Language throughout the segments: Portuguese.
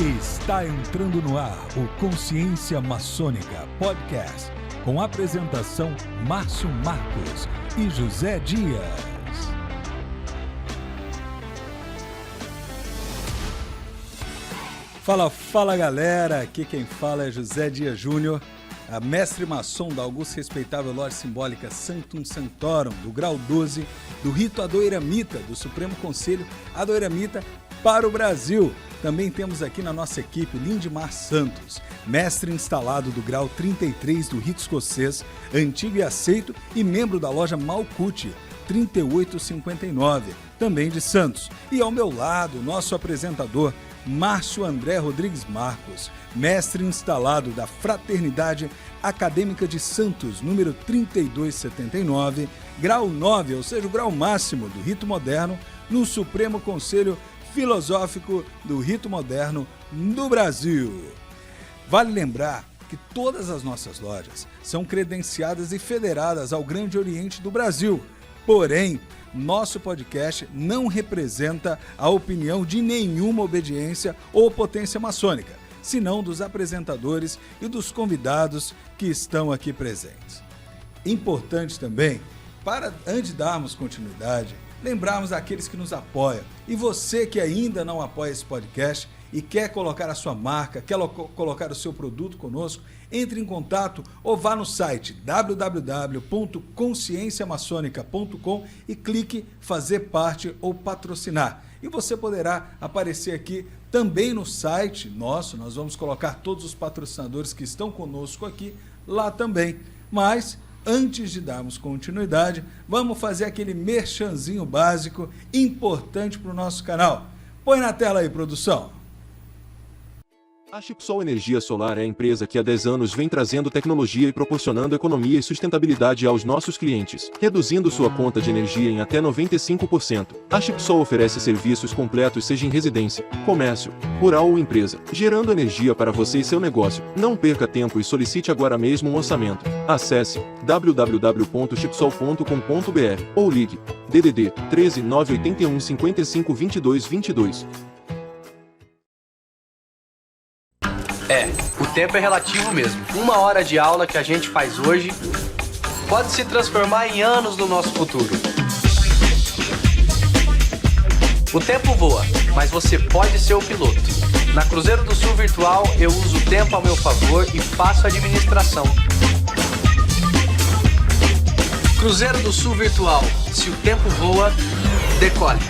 Está entrando no ar o Consciência Maçônica Podcast, com a apresentação Márcio Marcos e José Dias. Fala galera, aqui quem fala é José Dias Júnior, a mestre maçom da augusta e respeitável loja simbólica Sanctum Sanctorum, do grau 12, do rito Adoiramita, do Supremo Conselho Adoiramita para o Brasil. Também temos aqui na nossa equipe Lindmar Santos, mestre instalado do grau 33 do rito escocês, antigo e aceito e membro da loja Malkuth 3859, também de Santos. E ao meu lado, nosso apresentador, Márcio André Rodrigues Marcos, mestre instalado da Fraternidade Acadêmica de Santos, número 3279, grau 9, ou seja, o grau máximo do rito moderno, no Supremo Conselho Filosófico do Rito Moderno no Brasil. Vale lembrar que todas as nossas lojas são credenciadas e federadas ao Grande Oriente do Brasil. Porém, nosso podcast não representa a opinião de nenhuma obediência ou potência maçônica, senão dos apresentadores e dos convidados que estão aqui presentes. Importante também, antes de darmos continuidade, lembrarmos aqueles que nos apoiam. E você que ainda não apoia esse podcast e quer colocar a sua marca, quer colocar o seu produto conosco, entre em contato ou vá no site www.conscienciamaçonica.com e clique fazer parte ou patrocinar. E você poderá aparecer aqui também no site nosso, nós vamos colocar todos os patrocinadores que estão conosco aqui lá também. Mas antes de darmos continuidade, vamos fazer aquele merchanzinho básico importante para o nosso canal. Põe na tela aí, produção. A Chipsol Energia Solar é a empresa que há 10 anos vem trazendo tecnologia e proporcionando economia e sustentabilidade aos nossos clientes, reduzindo sua conta de energia em até 95%. A Chipsol oferece serviços completos, seja em residência, comércio, rural ou empresa, gerando energia para você e seu negócio. Não perca tempo e solicite agora mesmo um orçamento. Acesse www.chipsol.com.br ou ligue DDD 13 981 55 22 22. O tempo é relativo mesmo. 1 hora de aula que a gente faz hoje pode se transformar em anos no nosso futuro. O tempo voa, mas você pode ser o piloto. Na Cruzeiro do Sul Virtual, eu uso o tempo ao meu favor e faço a administração. Cruzeiro do Sul Virtual. Se o tempo voa, decole.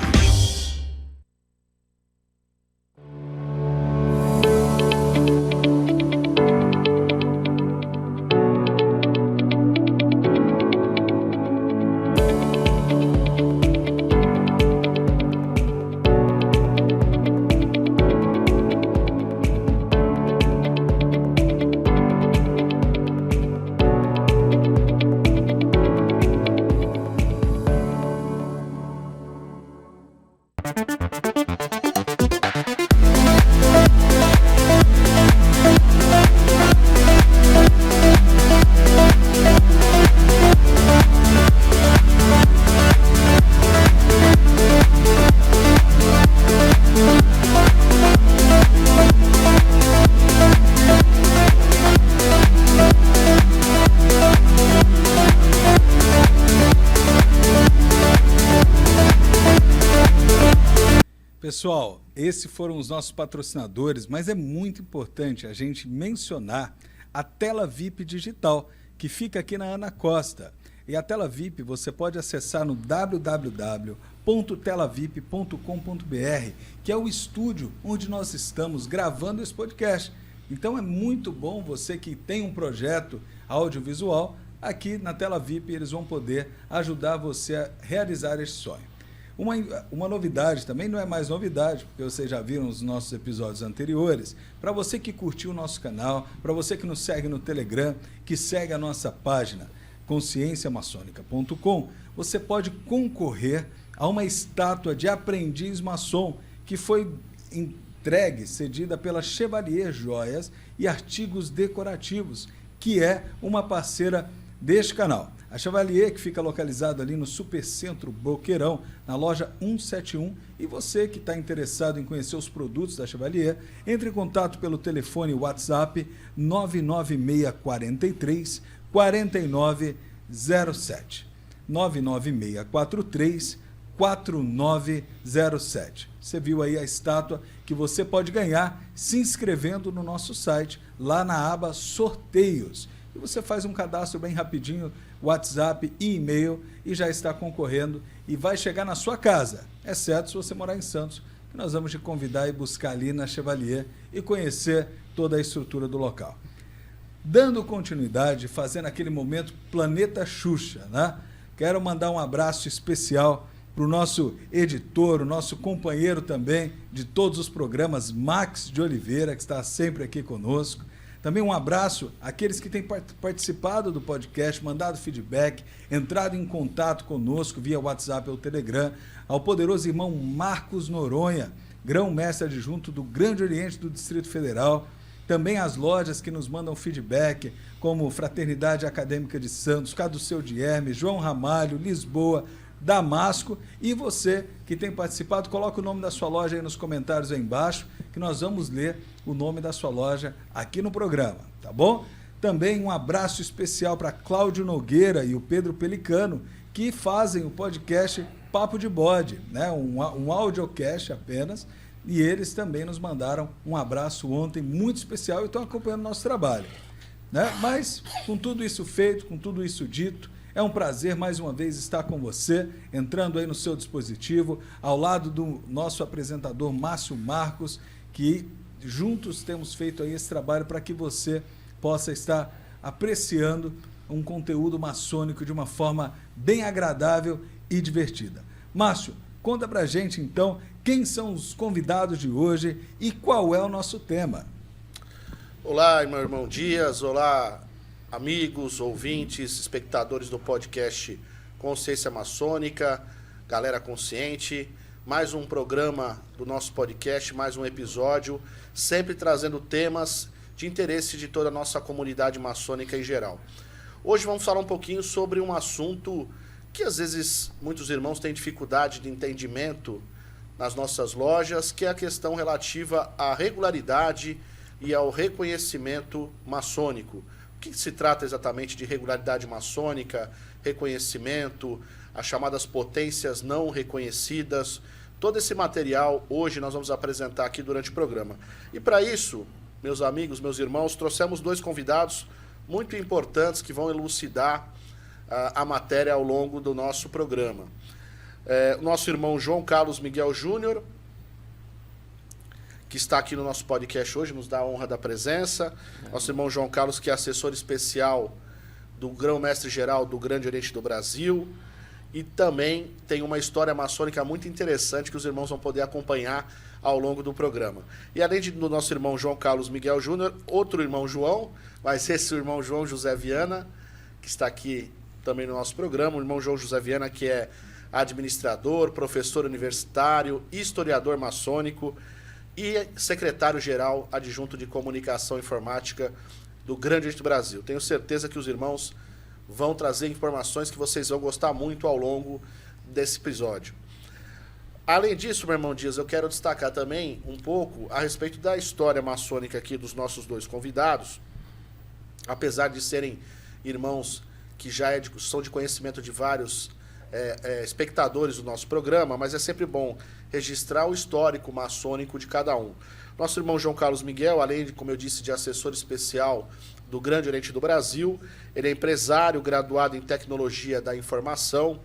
Pessoal, esses foram os nossos patrocinadores, mas é muito importante a gente mencionar a tela VIP digital, que fica aqui na Ana Costa. E a tela VIP você pode acessar no www.telavip.com.br, que é o estúdio onde nós estamos gravando esse podcast. Então é muito bom você que tem um projeto audiovisual, aqui na tela VIP eles vão poder ajudar você a realizar esse sonho. Uma novidade também, não é mais novidade, porque vocês já viram os nossos episódios anteriores. Para você que curtiu o nosso canal, para você que nos segue no Telegram, que segue a nossa página conscienciamaçonica.com, você pode concorrer a uma estátua de aprendiz maçom que foi entregue, cedida pela Chevalier Joias e Artigos Decorativos, que é uma parceira deste canal. A Chevalier, que fica localizada ali no Supercentro Boqueirão, na loja 171. E você que está interessado em conhecer os produtos da Chevalier, entre em contato pelo telefone WhatsApp 99643 4907. 99643 4907. Você viu aí a estátua que você pode ganhar se inscrevendo no nosso site, lá na aba Sorteios. E você faz um cadastro bem rapidinho, WhatsApp e e-mail, e já está concorrendo e vai chegar na sua casa, exceto se você morar em Santos, que nós vamos te convidar e buscar ali na Chevalier e conhecer toda a estrutura do local. Dando continuidade, fazendo aquele momento Planeta Xuxa, né? Quero mandar um abraço especial para o nosso editor, o nosso companheiro também de todos os programas, Max de Oliveira, que está sempre aqui conosco. Também um abraço àqueles que têm participado do podcast, mandado feedback, entrado em contato conosco via WhatsApp ou Telegram, ao poderoso irmão Marcos Noronha, grão-mestre adjunto do Grande Oriente do Distrito Federal. Também as lojas que nos mandam feedback, como Fraternidade Acadêmica de Santos, Caduceu de Hermes, João Ramalho, Lisboa, Damasco. E você que tem participado, coloca o nome da sua loja aí nos comentários aí embaixo, que nós vamos ler o nome da sua loja aqui no programa, tá bom? Também um abraço especial para Cláudio Nogueira e o Pedro Pelicano, que fazem o podcast Papo de Bode, né? Um audiocast apenas, e eles também nos mandaram um abraço ontem muito especial e estão acompanhando o nosso trabalho, né? Mas com tudo isso feito, com tudo isso dito, é um prazer mais uma vez estar com você, entrando aí no seu dispositivo, ao lado do nosso apresentador Márcio Marcos, que juntos temos feito aí esse trabalho para que você possa estar apreciando um conteúdo maçônico de uma forma bem agradável e divertida. Márcio, conta pra gente então quem são os convidados de hoje e qual é o nosso tema. Olá, meu irmão Dias, olá, amigos, ouvintes, espectadores do podcast Consciência Maçônica, galera consciente, mais um programa do nosso podcast, mais um episódio, sempre trazendo temas de interesse de toda a nossa comunidade maçônica em geral. Hoje vamos falar um pouquinho sobre um assunto que às vezes muitos irmãos têm dificuldade de entendimento nas nossas lojas, que é a questão relativa à regularidade e ao reconhecimento maçônico. O que se trata exatamente de regularidade maçônica, reconhecimento, as chamadas potências não reconhecidas? Todo esse material hoje nós vamos apresentar aqui durante o programa. E para isso, meus amigos, meus irmãos, trouxemos dois convidados muito importantes que vão elucidar a matéria ao longo do nosso programa. O nosso irmão João Carlos Miguel Júnior, que está aqui no nosso podcast hoje, nos dá a honra da presença. Nosso irmão João Carlos, que é assessor especial do Grão-Mestre-Geral do Grande Oriente do Brasil. E também tem uma história maçônica muito interessante que os irmãos vão poder acompanhar ao longo do programa. E além do nosso irmão João Carlos Miguel Júnior, outro irmão João, mas esse irmão João José Viana, que está aqui também no nosso programa, o irmão João José Viana, que é administrador, professor universitário, historiador maçônico e secretário-geral adjunto de Comunicação Informática do Grande Oriente do Brasil. Tenho certeza que os irmãos vão trazer informações que vocês vão gostar muito ao longo desse episódio. Além disso, meu irmão Dias, eu quero destacar também um pouco a respeito da história maçônica aqui dos nossos dois convidados, apesar de serem irmãos que já são de conhecimento de vários espectadores do nosso programa, mas é sempre bom registrar o histórico maçônico de cada um. Nosso irmão João Carlos Miguel, além de, como eu disse, de assessor especial do Grande Oriente do Brasil, ele é empresário, graduado em Tecnologia da Informação,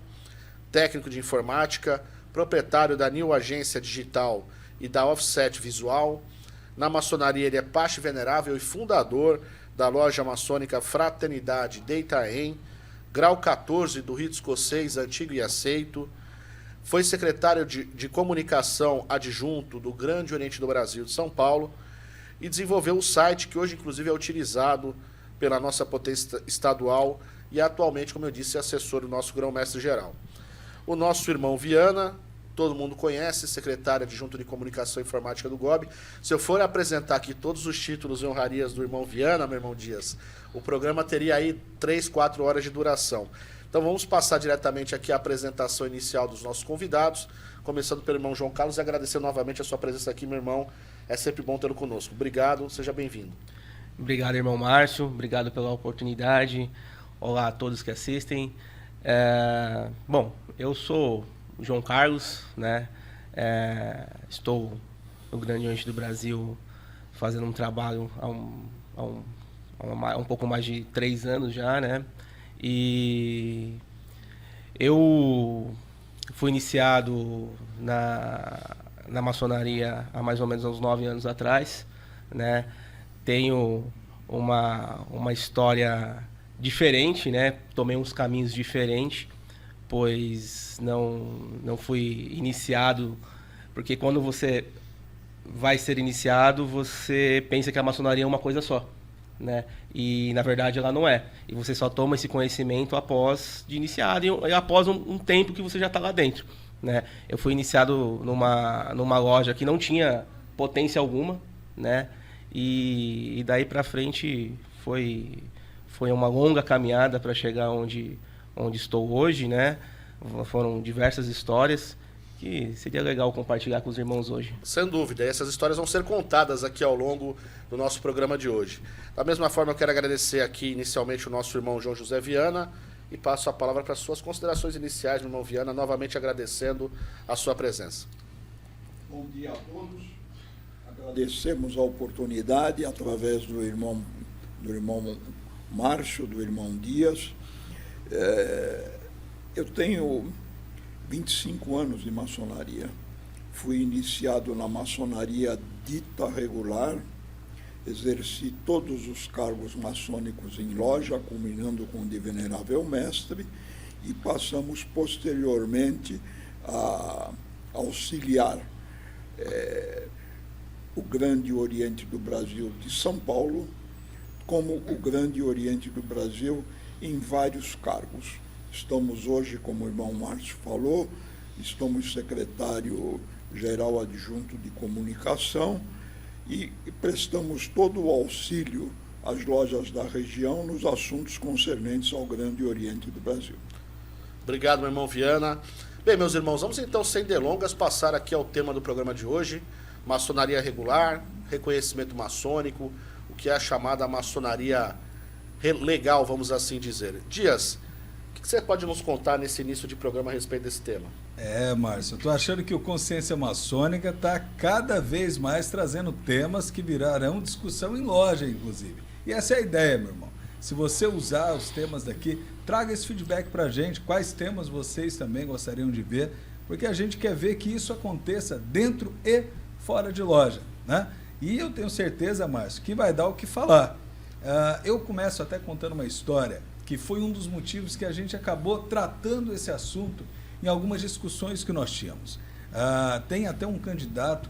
técnico de Informática, proprietário da New Agência Digital e da Offset Visual. Na maçonaria ele é Pache Venerável e fundador da loja maçônica Fraternidade Deitaen, grau 14 do rito escocês antigo e aceito. Foi secretário de Comunicação adjunto do Grande Oriente do Brasil de São Paulo e desenvolveu o site que hoje, inclusive, é utilizado pela nossa potência estadual e atualmente, como eu disse, é assessor do nosso grão-mestre-geral. O nosso irmão Viana, todo mundo conhece, secretário adjunto de Comunicação Informática do GOB. Se eu for apresentar aqui todos os títulos e honrarias do irmão Viana, meu irmão Dias, o programa teria aí 3, 4 horas de duração. Então vamos passar diretamente aqui a apresentação inicial dos nossos convidados, começando pelo irmão João Carlos e agradecer novamente a sua presença aqui, meu irmão. É sempre bom tê-lo conosco. Obrigado, seja bem-vindo. Obrigado, irmão Márcio. Obrigado pela oportunidade. Olá a todos que assistem. Bom, eu sou o João Carlos, né? Estou no Grande Oriente do Brasil fazendo um trabalho há um pouco mais de 3 anos já, né? E eu fui iniciado na maçonaria há mais ou menos uns 9 anos atrás, né? Tenho uma história diferente, né? Tomei uns caminhos diferentes, pois não fui iniciado, porque quando você vai ser iniciado, você pensa que a maçonaria é uma coisa só, né? E na verdade ela não é. E você só toma esse conhecimento após de iniciado e após um tempo que você já está lá dentro, né? Eu fui iniciado numa loja que não tinha potência alguma, né? E daí para frente foi uma longa caminhada para chegar onde estou hoje, né? Foram diversas histórias que seria legal compartilhar com os irmãos hoje. Sem dúvida, e essas histórias vão ser contadas aqui ao longo do nosso programa de hoje. Da mesma forma, eu quero agradecer aqui inicialmente o nosso irmão João José Viana e passo a palavra para as suas considerações iniciais, meu irmão Viana, novamente agradecendo a sua presença. Bom dia a todos. Agradecemos a oportunidade através do irmão Márcio, do irmão Dias. Eu tenho 25 anos de maçonaria. Fui iniciado na maçonaria dita regular, exerci todos os cargos maçônicos em loja, culminando com o de venerável mestre, e passamos posteriormente a auxiliar o Grande Oriente do Brasil de São Paulo, como o Grande Oriente do Brasil em vários cargos. Estamos hoje, como o irmão Márcio falou, estamos secretário-geral adjunto de comunicação e prestamos todo o auxílio às lojas da região nos assuntos concernentes ao Grande Oriente do Brasil. Obrigado, meu irmão Viana. Bem, meus irmãos, vamos então, sem delongas, passar aqui ao tema do programa de hoje: maçonaria regular, reconhecimento maçônico, o que é a chamada maçonaria legal, vamos assim dizer. Dias, o que você pode nos contar nesse início de programa a respeito desse tema? Márcio, eu tô achando que o Consciência Maçônica está cada vez mais trazendo temas que virarão discussão em loja, inclusive. E essa é a ideia, meu irmão. Se você usar os temas daqui, traga esse feedback pra gente, quais temas vocês também gostariam de ver, porque a gente quer ver que isso aconteça dentro e fora de loja, né? E eu tenho certeza, Márcio, que vai dar o que falar. Eu começo até contando uma história que foi um dos motivos que a gente acabou tratando esse assunto em algumas discussões que nós tínhamos. Tem até um candidato,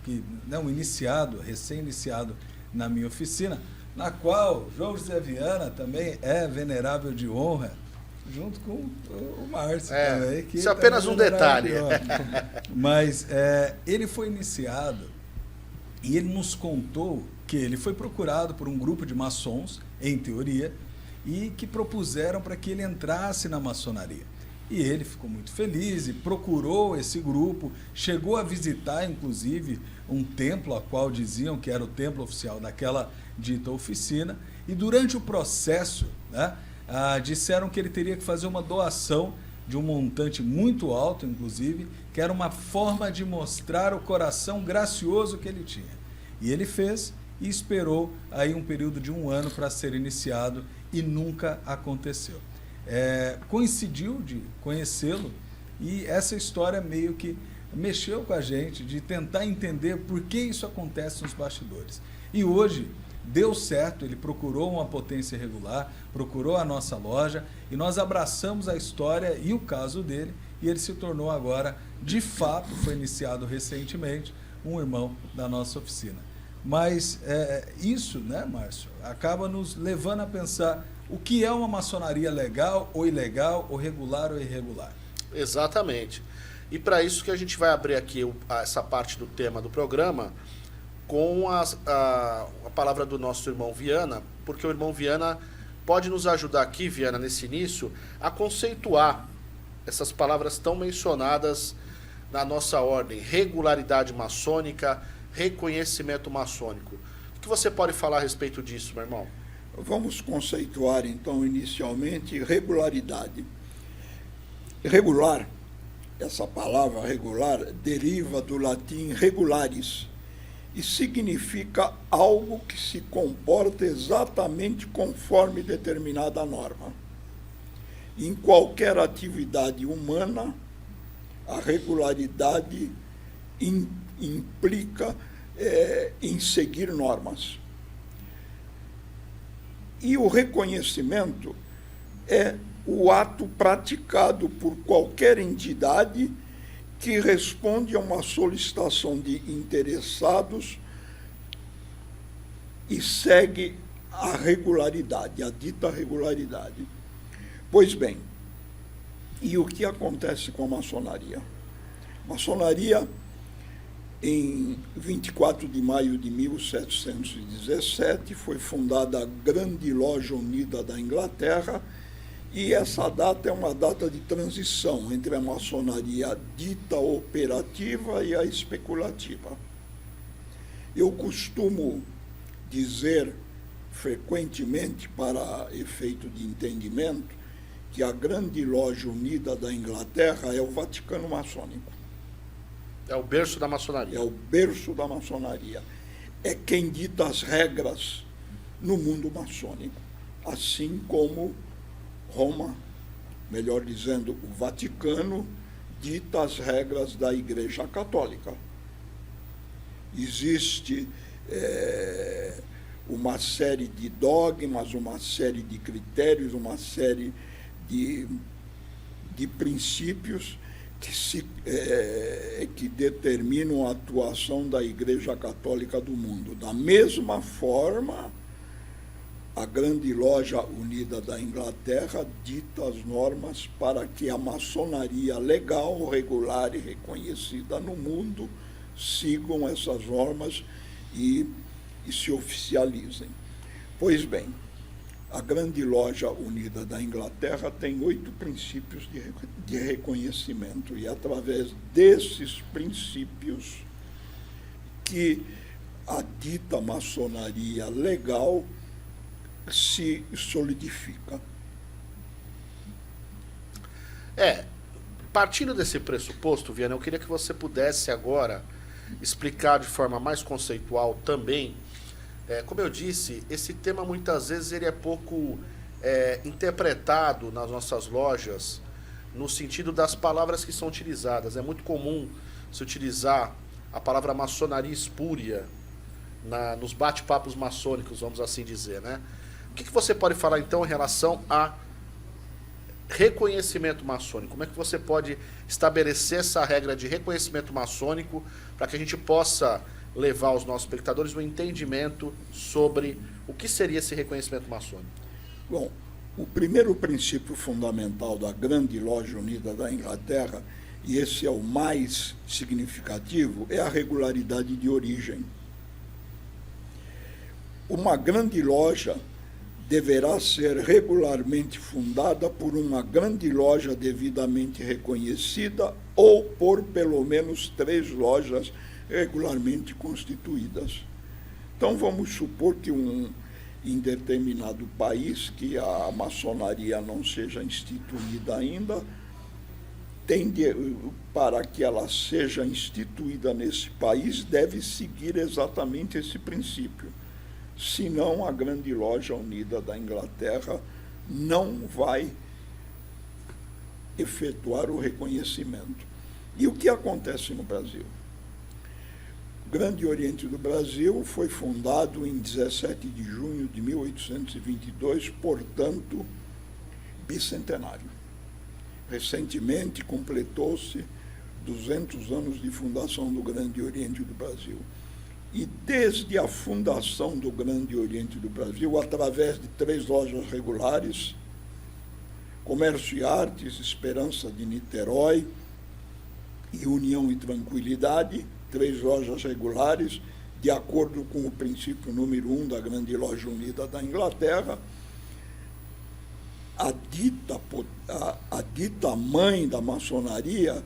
um iniciado, recém-iniciado na minha oficina, na qual João José Viana também é venerável de honra, junto com o Márcio também. Que isso é apenas um detalhe. Mas ele foi iniciado e ele nos contou que ele foi procurado por um grupo de maçons, em teoria, e que propuseram para que ele entrasse na maçonaria. E ele ficou muito feliz e procurou esse grupo, chegou a visitar, inclusive, um templo, a qual diziam que era o templo oficial daquela dita oficina, e durante o processo, né, disseram que ele teria que fazer uma doação de um montante muito alto, inclusive, que era uma forma de mostrar o coração gracioso que ele tinha. E ele fez e esperou aí um período de 1 ano para ser iniciado e nunca aconteceu. Coincidiu de conhecê-lo e essa história meio que mexeu com a gente de tentar entender por que isso acontece nos bastidores. E hoje deu certo, ele procurou uma potência regular, procurou a nossa loja e nós abraçamos a história e o caso dele e ele se tornou agora, de fato, foi iniciado recentemente, um irmão da nossa oficina. Mas isso, né, Márcio, acaba nos levando a pensar o que é uma maçonaria legal ou ilegal, ou regular ou irregular. Exatamente. E para isso que a gente vai abrir aqui essa parte do tema do programa com a palavra do nosso irmão Viana, porque o irmão Viana pode nos ajudar aqui, Viana, nesse início, a conceituar essas palavras tão mencionadas na nossa ordem: regularidade maçônica, reconhecimento maçônico. O que você pode falar a respeito disso, meu irmão? Vamos conceituar, então, inicialmente, regularidade. Regular, essa palavra regular, deriva do latim regularis e significa algo que se comporta exatamente conforme determinada norma. Em qualquer atividade humana, a regularidade implica em seguir normas. E o reconhecimento é o ato praticado por qualquer entidade que responde a uma solicitação de interessados e segue a regularidade, a dita regularidade. Pois bem, e o que acontece com a maçonaria? A maçonaria, em 24 de maio de 1717, foi fundada a Grande Loja Unida da Inglaterra, e essa data é uma data de transição entre a maçonaria dita operativa e a especulativa. Eu costumo dizer frequentemente, para efeito de entendimento, que a Grande Loja Unida da Inglaterra é o Vaticano maçônico. É o berço da maçonaria. É o berço da maçonaria. É quem dita as regras no mundo maçônico, assim como Roma, melhor dizendo, o Vaticano, dita as regras da Igreja Católica. Existe uma série de dogmas, uma série de critérios, uma série de princípios que determinam a atuação da Igreja Católica do mundo. Da mesma forma, a Grande Loja Unida da Inglaterra dita as normas para que a maçonaria legal, regular e reconhecida no mundo sigam essas normas e se oficializem. Pois bem, a Grande Loja Unida da Inglaterra tem 8 princípios de reconhecimento, e é através desses princípios que a dita maçonaria legal se solidifica. Partindo desse pressuposto, Viana, eu queria que você pudesse agora explicar de forma mais conceitual também. Como eu disse, esse tema muitas vezes ele é pouco interpretado nas nossas lojas no sentido das palavras que são utilizadas. É muito comum se utilizar a palavra maçonaria espúria nos bate-papos maçônicos, vamos assim dizer, né? O que você pode falar então em relação a reconhecimento maçônico? Como é que você pode estabelecer essa regra de reconhecimento maçônico para que a gente possa levar aos nossos espectadores um entendimento sobre o que seria esse reconhecimento maçônico? Bom, o primeiro princípio fundamental da Grande Loja Unida da Inglaterra, e esse é o mais significativo, é a regularidade de origem. Uma grande loja deverá ser regularmente fundada por uma grande loja devidamente reconhecida ou por pelo menos 3 lojas regularmente constituídas. Então, vamos supor que em determinado país, que a maçonaria não seja instituída ainda, para que ela seja instituída nesse país, deve seguir exatamente esse princípio. Senão, a Grande Loja Unida da Inglaterra não vai efetuar o reconhecimento. E o que acontece no Brasil? O Grande Oriente do Brasil foi fundado em 17 de junho de 1822, portanto, bicentenário. Recentemente completou-se 200 anos de fundação do Grande Oriente do Brasil. E desde a fundação do Grande Oriente do Brasil, através de 3 lojas regulares, Comércio e Artes, Esperança de Niterói e União e Tranquilidade, 3 lojas regulares, de acordo com o princípio número 1 da Grande Loja Unida da Inglaterra, a dita mãe da maçonaria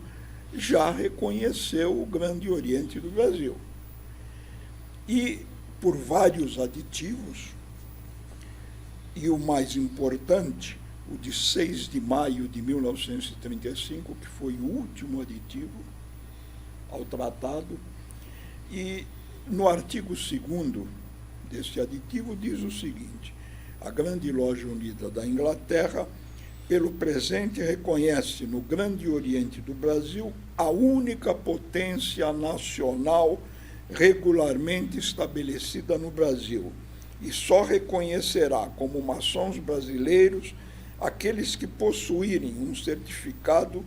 já reconheceu o Grande Oriente do Brasil. E por vários aditivos, e o mais importante, o de 6 de maio de 1935, que foi o último aditivo ao tratado, e no artigo 2º deste aditivo diz o seguinte: a Grande Loja Unida da Inglaterra, pelo presente, reconhece no Grande Oriente do Brasil a única potência nacional regularmente estabelecida no Brasil, e só reconhecerá como maçons brasileiros aqueles que possuírem um certificado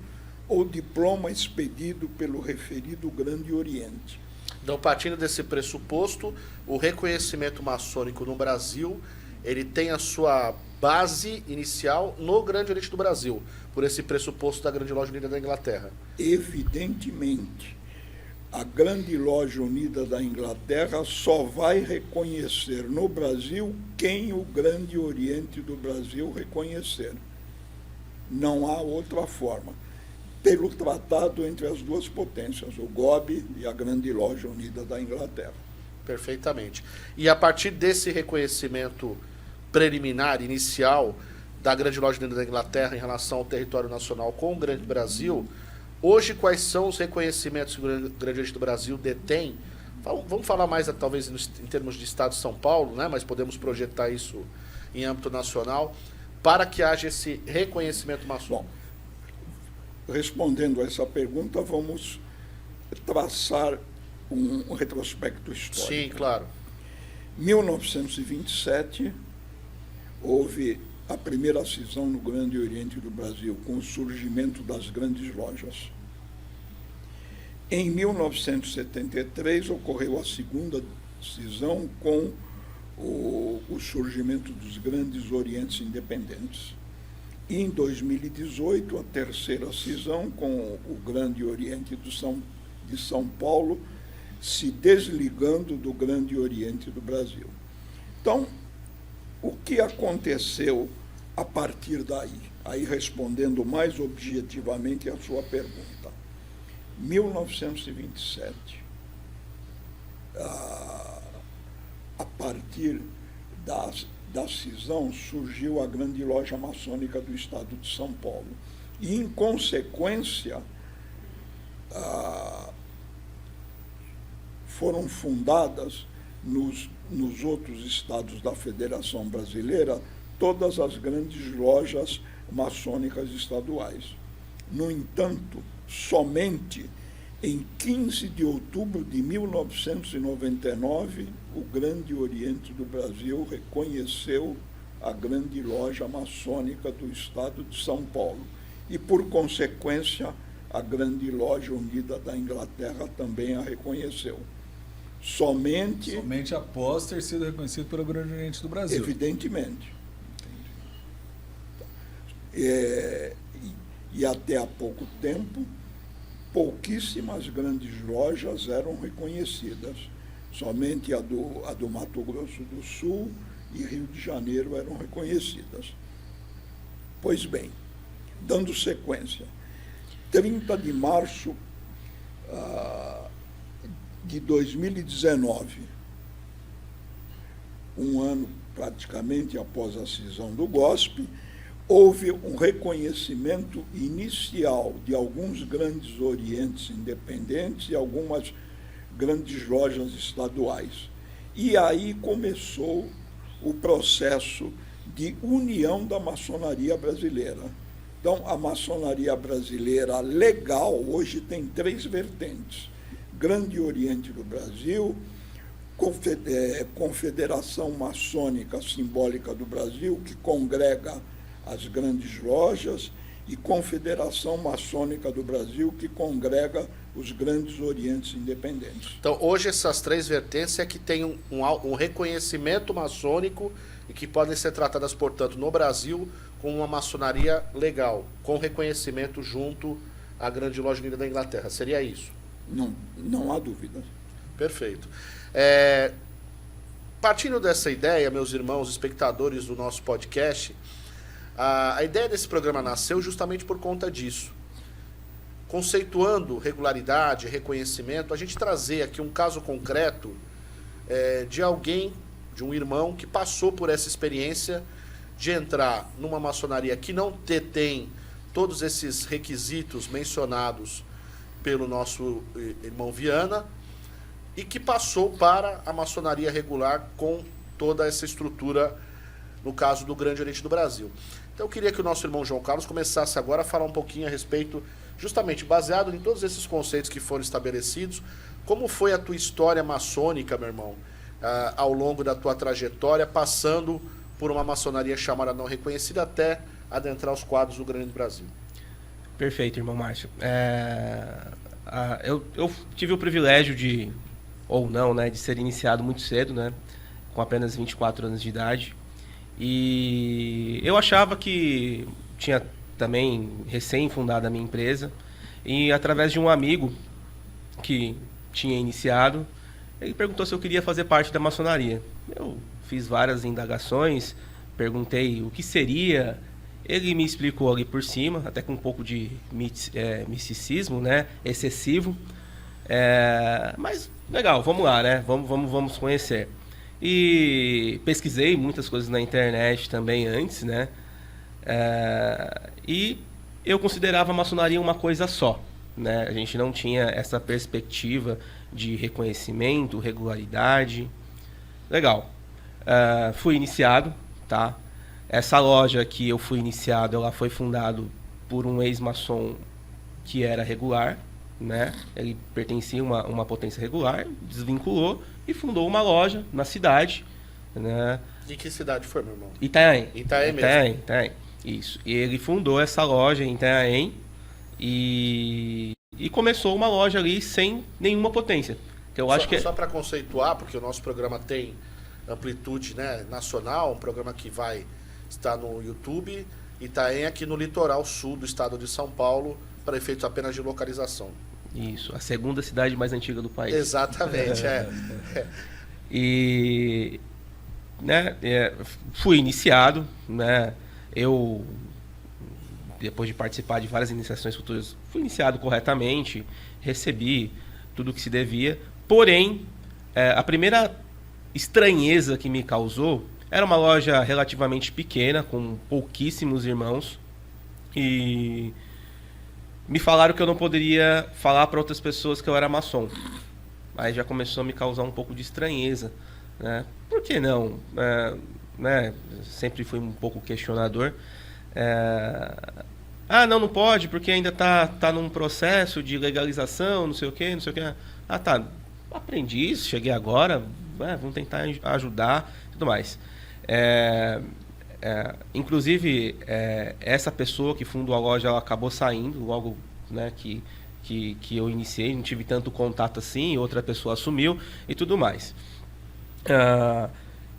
ou diploma expedido pelo referido Grande Oriente. Então, partindo desse pressuposto, o reconhecimento maçônico no Brasil, ele tem a sua base inicial no Grande Oriente do Brasil, por esse pressuposto da Grande Loja Unida da Inglaterra. Evidentemente, a Grande Loja Unida da Inglaterra só vai reconhecer no Brasil quem o Grande Oriente do Brasil reconhecer. Não há outra forma. Pelo tratado entre as duas potências, o GOB e a Grande Loja Unida da Inglaterra. Perfeitamente. E a partir desse reconhecimento preliminar, inicial, da Grande Loja Unida da Inglaterra em relação ao território nacional com o Grande Brasil, hoje quais são os reconhecimentos que o Grande Oriente do Brasil detém? Vamos falar mais, talvez, em termos de Estado de São Paulo, né? Mas podemos projetar isso em âmbito nacional, para que haja esse reconhecimento maçônico. Bom, respondendo a essa pergunta, vamos traçar um retrospecto histórico. Sim, claro. Em 1927, houve a primeira cisão no Grande Oriente do Brasil, com o surgimento das grandes lojas. Em 1973, ocorreu a segunda cisão com o surgimento dos grandes orientes independentes. E em 2018, a terceira cisão com o Grande Oriente de São Paulo, se desligando do Grande Oriente do Brasil. Então, o que aconteceu a partir daí? Aí, respondendo mais objetivamente à sua pergunta. 1927, a partir da cisão, surgiu a Grande Loja Maçônica do Estado de São Paulo. E, em consequência, foram fundadas nos outros estados da Federação Brasileira todas as grandes lojas maçônicas estaduais. No entanto, somente em 15 de outubro de 1999, o Grande Oriente do Brasil reconheceu a Grande Loja Maçônica do Estado de São Paulo. E, por consequência, a Grande Loja Unida da Inglaterra também a reconheceu. Somente após ter sido reconhecido pelo Grande Oriente do Brasil. Evidentemente. E até há pouco tempo, pouquíssimas grandes lojas eram reconhecidas. Somente a do Mato Grosso do Sul e Rio de Janeiro eram reconhecidas. Pois bem, dando sequência, 30 de março de 2019, um ano praticamente após a cisão do GOSP, houve um reconhecimento inicial de alguns grandes orientes independentes e algumas grandes lojas estaduais. E aí começou o processo de união da maçonaria brasileira. Então, a maçonaria brasileira legal hoje tem 3 vertentes: Grande Oriente do Brasil, Confederação Maçônica Simbólica do Brasil, que congrega as grandes lojas, e Confederação Maçônica do Brasil, que congrega os grandes orientes independentes. Então, hoje essas 3 vertentes é que têm um reconhecimento maçônico e que podem ser tratadas, portanto, no Brasil com uma maçonaria legal, com reconhecimento junto à Grande Loja Unida da Inglaterra. Seria isso? Não há dúvida. Perfeito. Partindo dessa ideia, meus irmãos espectadores do nosso podcast, A ideia desse programa nasceu justamente por conta disso. Conceituando regularidade, reconhecimento, a gente trazer aqui um caso concreto de alguém, de um irmão que passou por essa experiência de entrar numa maçonaria que não tem todos esses requisitos mencionados pelo nosso irmão Viana e que passou para a maçonaria regular com toda essa estrutura, no caso do Grande Oriente do Brasil. Então eu queria que o nosso irmão João Carlos começasse agora a falar um pouquinho a respeito, justamente baseado em todos esses conceitos que foram estabelecidos, como foi a tua história maçônica, meu irmão, ao longo da tua trajetória, passando por uma maçonaria chamada não reconhecida até adentrar os quadros do Grande Brasil. Perfeito, irmão Márcio. Eu tive o privilégio de, ou não, né, de ser iniciado muito cedo, né, com apenas 24 anos de idade. E eu achava que tinha também recém-fundado a minha empresa e através de um amigo que tinha iniciado, ele perguntou se eu queria fazer parte da maçonaria. Eu fiz várias indagações, perguntei o que seria, ele me explicou ali por cima, até com um pouco de misticismo, né, excessivo, mas legal, vamos lá, né, vamos conhecer. E pesquisei muitas coisas na internet também antes, né, e eu considerava a maçonaria uma coisa só, né, a gente não tinha essa perspectiva de reconhecimento, regularidade. Legal. Fui iniciado, tá? Essa loja que eu fui iniciado, ela foi fundada por um ex-maçom que era regular, né? Ele pertencia a uma potência regular, desvinculou e fundou uma loja na cidade, né? De que cidade foi, meu irmão? Itanhaém. Itanhaém mesmo. Itanhaém. Isso. E ele fundou essa loja em Itanhaém e começou uma loja ali sem nenhuma potência. Eu acho que só para conceituar, porque o nosso programa tem amplitude, né, nacional, um programa que vai estar no YouTube, Itanhaém aqui no litoral sul do estado de São Paulo, para efeitos apenas de localização. Isso, a segunda cidade mais antiga do país. Exatamente, E né, fui iniciado, né, eu, depois de participar de várias iniciações futuras, fui iniciado corretamente, recebi tudo o que se devia, porém, a primeira estranheza que me causou era uma loja relativamente pequena, com pouquíssimos irmãos, e me falaram que eu não poderia falar para outras pessoas que eu era maçom. Aí já começou a me causar um pouco de estranheza, né? Por que não? Né? Sempre fui um pouco questionador. Não pode, porque ainda tá num processo de legalização, não sei o quê. Tá, aprendi isso, cheguei agora, vamos tentar ajudar e tudo mais. Inclusive, essa pessoa que fundou a loja, ela acabou saindo logo, né, que eu iniciei, não tive tanto contato assim, outra pessoa assumiu e tudo mais.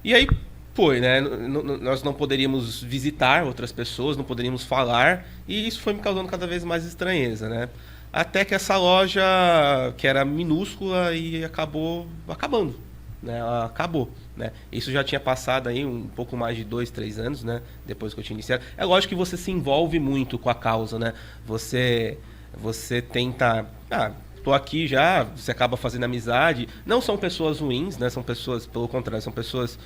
E aí foi, né? Nós não poderíamos visitar outras pessoas, não poderíamos falar, e isso foi me causando cada vez mais estranheza, né? Até que essa loja, que era minúscula, e acabou acabando, né? Ela acabou, né? Isso já tinha passado aí um pouco mais de 2, 3 anos, né? Depois que eu tinha iniciado. É lógico que você se envolve muito com a causa, né? Você tenta... tô aqui já, você acaba fazendo amizade. Não são pessoas ruins, né? São pessoas, pelo contrário, são pessoas...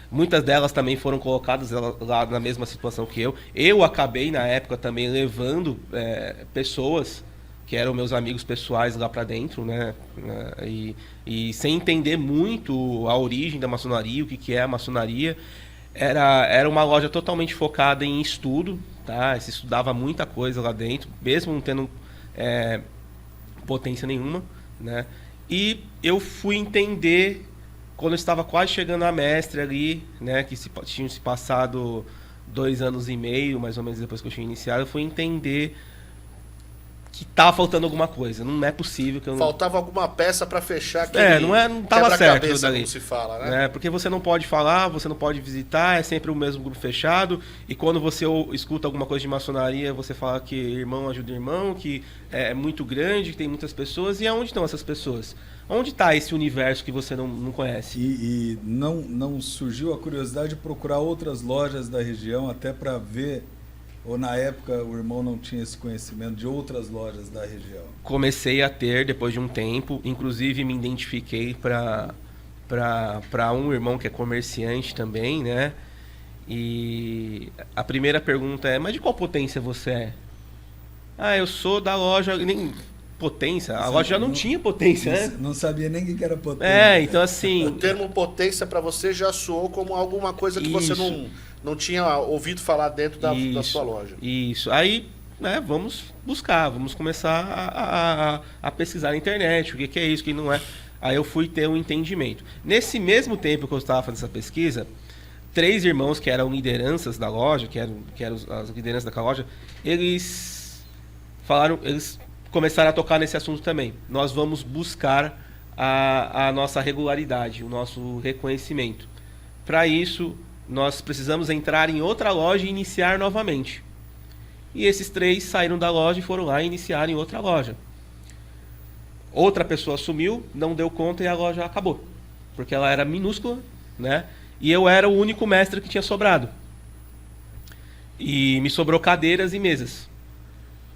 Muitas delas também foram colocadas lá na mesma situação que eu. Eu acabei, na época, também levando pessoas que eram meus amigos pessoais lá para dentro, né? E sem entender muito a origem da maçonaria, o que é a maçonaria. Era uma loja totalmente focada em estudo, tá? Se estudava muita coisa lá dentro, mesmo não tendo potência nenhuma, né? E eu fui entender... Quando eu estava quase chegando a mestre ali, né, que tinham se passado 2 anos e meio, mais ou menos depois que eu tinha iniciado, eu fui entender que estava faltando alguma coisa. Não é possível que eu... Faltava alguma peça para fechar aquele não estava certo cabeça, dali. como se fala, né? Porque você não pode falar, você não pode visitar, é sempre o mesmo grupo fechado, e quando você escuta alguma coisa de maçonaria, você fala que irmão ajuda irmão, que é muito grande, que tem muitas pessoas, e aonde estão essas pessoas? Onde está esse universo que você não conhece? E não surgiu a curiosidade de procurar outras lojas da região até para ver Ou na época o irmão não tinha esse conhecimento de outras lojas da região? Comecei a ter depois de um tempo, inclusive me identifiquei para um irmão que é comerciante também, né? E a primeira pergunta é: mas de qual potência você é? Ah, eu sou da loja... Nem potência, a loja já não tinha potência, né? Não sabia nem o que era potência. É, então assim... O termo potência para você já soou como alguma coisa que você não tinha ouvido falar dentro da sua loja. Isso. Aí, né, vamos buscar, vamos começar a pesquisar na internet, o que é isso, o que não é. Aí eu fui ter um entendimento. Nesse mesmo tempo que eu estava fazendo essa pesquisa, 3 irmãos que eram lideranças da loja, que eram as lideranças daquela loja, eles começaram a tocar nesse assunto também. Nós vamos buscar a nossa regularidade, o nosso reconhecimento. Para isso, nós precisamos entrar em outra loja e iniciar novamente. E esses 3 saíram da loja e foram lá e iniciaram em outra loja. Outra pessoa assumiu, não deu conta e a loja acabou. Porque ela era minúscula, né? E eu era o único mestre que tinha sobrado. E me sobrou cadeiras e mesas,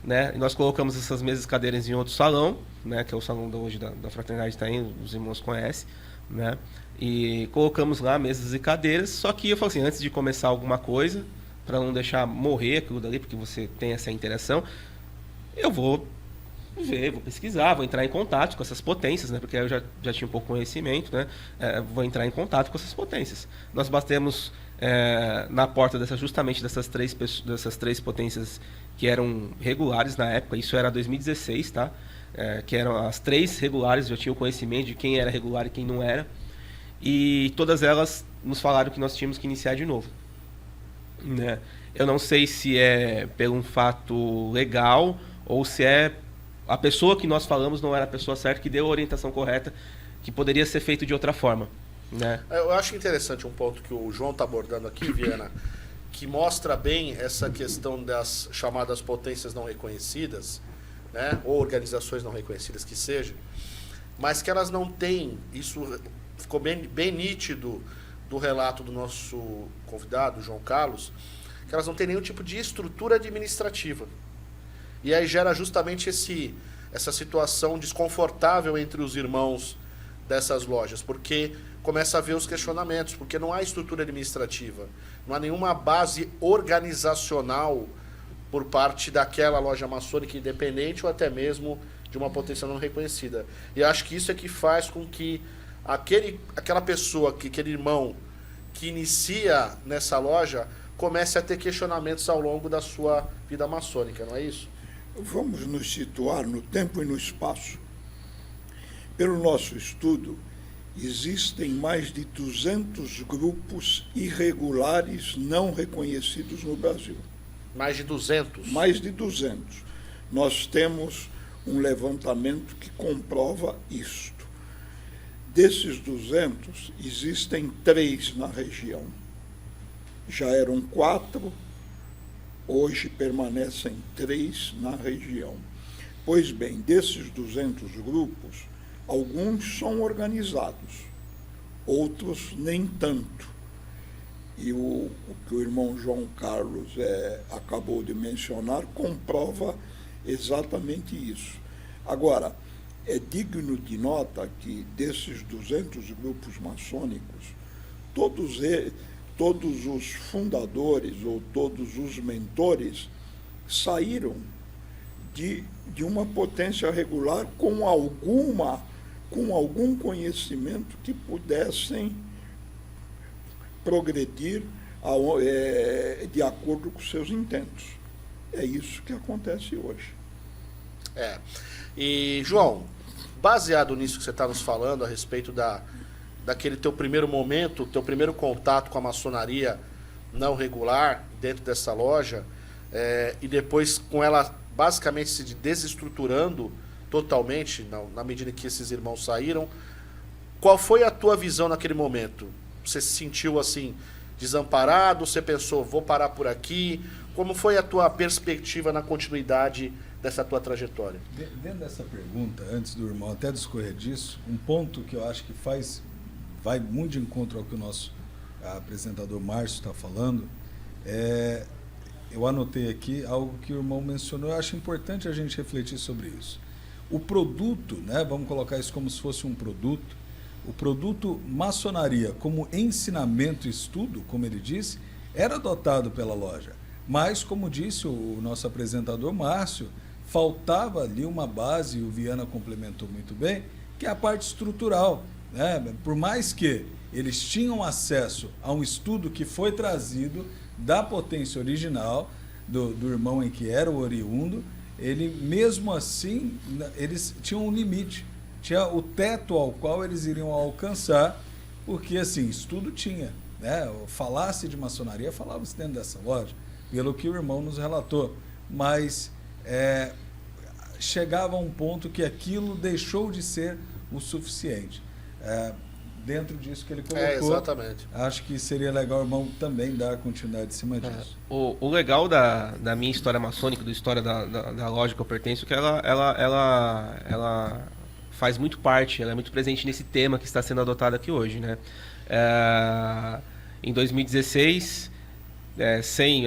né? E nós colocamos essas mesas e cadeiras em outro salão, né? Que é o salão hoje da Fraternidade Itaim, os irmãos conhecem, né? E colocamos lá mesas e cadeiras. Só que eu falei assim, antes de começar alguma coisa, para não deixar morrer aquilo dali, porque você tem essa interação, eu vou ver, vou pesquisar, vou entrar em contato com essas potências, né? Porque eu já tinha um pouco de conhecimento, né? Vou entrar em contato com essas potências. Nós batemos na porta justamente dessas três potências que eram regulares na época. Isso era 2016, tá? Que eram as 3 regulares, já tinha o conhecimento de quem era regular e quem não era. E todas elas nos falaram que nós tínhamos que iniciar de novo, né? Eu não sei se é pelo um fato legal ou se é a pessoa que nós falamos não era a pessoa certa, que deu a orientação correta, que poderia ser feito de outra forma, né? Eu acho interessante um ponto que o João está abordando aqui, Viana, que mostra bem essa questão das chamadas potências não reconhecidas, né? Ou organizações não reconhecidas que sejam, mas que elas não têm, isso ficou bem nítido do relato do nosso convidado, João Carlos, que elas não têm nenhum tipo de estrutura administrativa. E aí gera justamente essa situação desconfortável entre os irmãos dessas lojas, porque começa a haver os questionamentos, porque não há estrutura administrativa, não há nenhuma base organizacional por parte daquela loja maçônica independente ou até mesmo de uma potência não reconhecida. E acho que isso é que faz com que aquela pessoa, aquele irmão que inicia nessa loja, comece a ter questionamentos ao longo da sua vida maçônica, não é isso? Vamos nos situar no tempo e no espaço. Pelo nosso estudo, existem mais de 200 grupos irregulares não reconhecidos no Brasil. Mais de 200? Mais de 200. Nós temos um levantamento que comprova isto. Desses 200, existem 3 na região. Já eram 4, hoje permanecem 3 na região. Pois bem, desses 200 grupos, alguns são organizados, outros nem tanto. E o que o irmão João Carlos acabou de mencionar comprova exatamente isso. Agora, é digno de nota que desses 200 grupos maçônicos, todos os fundadores ou todos os mentores saíram de uma potência regular com algum conhecimento que pudessem progredir de acordo com seus intentos. É isso que acontece hoje. E, João, baseado nisso que você está nos falando a respeito daquele teu primeiro momento, teu primeiro contato com a maçonaria não regular dentro dessa loja, e depois com ela basicamente se desestruturando totalmente, na medida que esses irmãos saíram, qual foi a tua visão naquele momento? Você se sentiu assim, desamparado? Você pensou, vou parar por aqui? Como foi a tua perspectiva na continuidade dessa tua trajetória? Dentro dessa pergunta, antes do irmão até discorrer disso, um ponto que eu acho que vai muito de encontro ao que o nosso apresentador Márcio está falando, eu anotei aqui algo que o irmão mencionou, eu acho importante a gente refletir sobre isso. O produto, né, vamos colocar isso como se fosse um produto, o produto maçonaria como ensinamento e estudo, como ele disse, era adotado pela loja. Mas, como disse o nosso apresentador Márcio, faltava ali uma base, e o Viana complementou muito bem, que é a parte estrutural, né? Por mais que eles tinham acesso a um estudo que foi trazido da potência original, do irmão em que era o oriundo, ele mesmo assim, eles tinham um limite, tinha o teto ao qual eles iriam alcançar, porque assim, estudo tinha, né? Falasse de maçonaria, falava-se dentro dessa loja, pelo que o irmão nos relatou, mas chegava a um ponto que aquilo deixou de ser o suficiente. Dentro disso que ele colocou, exatamente. Acho que seria legal o irmão também dar continuidade em cima disso. O legal da minha história maçônica, da história da loja que eu pertenço, é que ela faz muito parte, ela é muito presente nesse tema que está sendo adotado aqui hoje, né? Em 2016,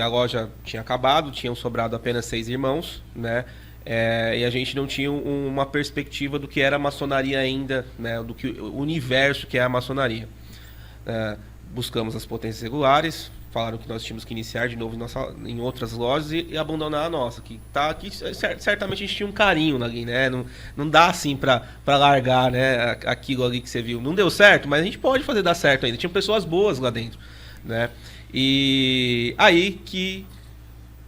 a loja tinha acabado, tinham sobrado apenas 6 irmãos, né? E a gente não tinha uma perspectiva do que era a maçonaria ainda, né? Do que o universo que é a maçonaria. Buscamos as potências regulares, falaram que nós tínhamos que iniciar de novo em outras lojas e abandonar a nossa, que tá aqui, certamente a gente tinha um carinho ali, né? Não dá assim para largar, né? Aquilo ali que você viu. Não deu certo, mas a gente pode fazer dar certo ainda. Tinha pessoas boas lá dentro, né? E aí que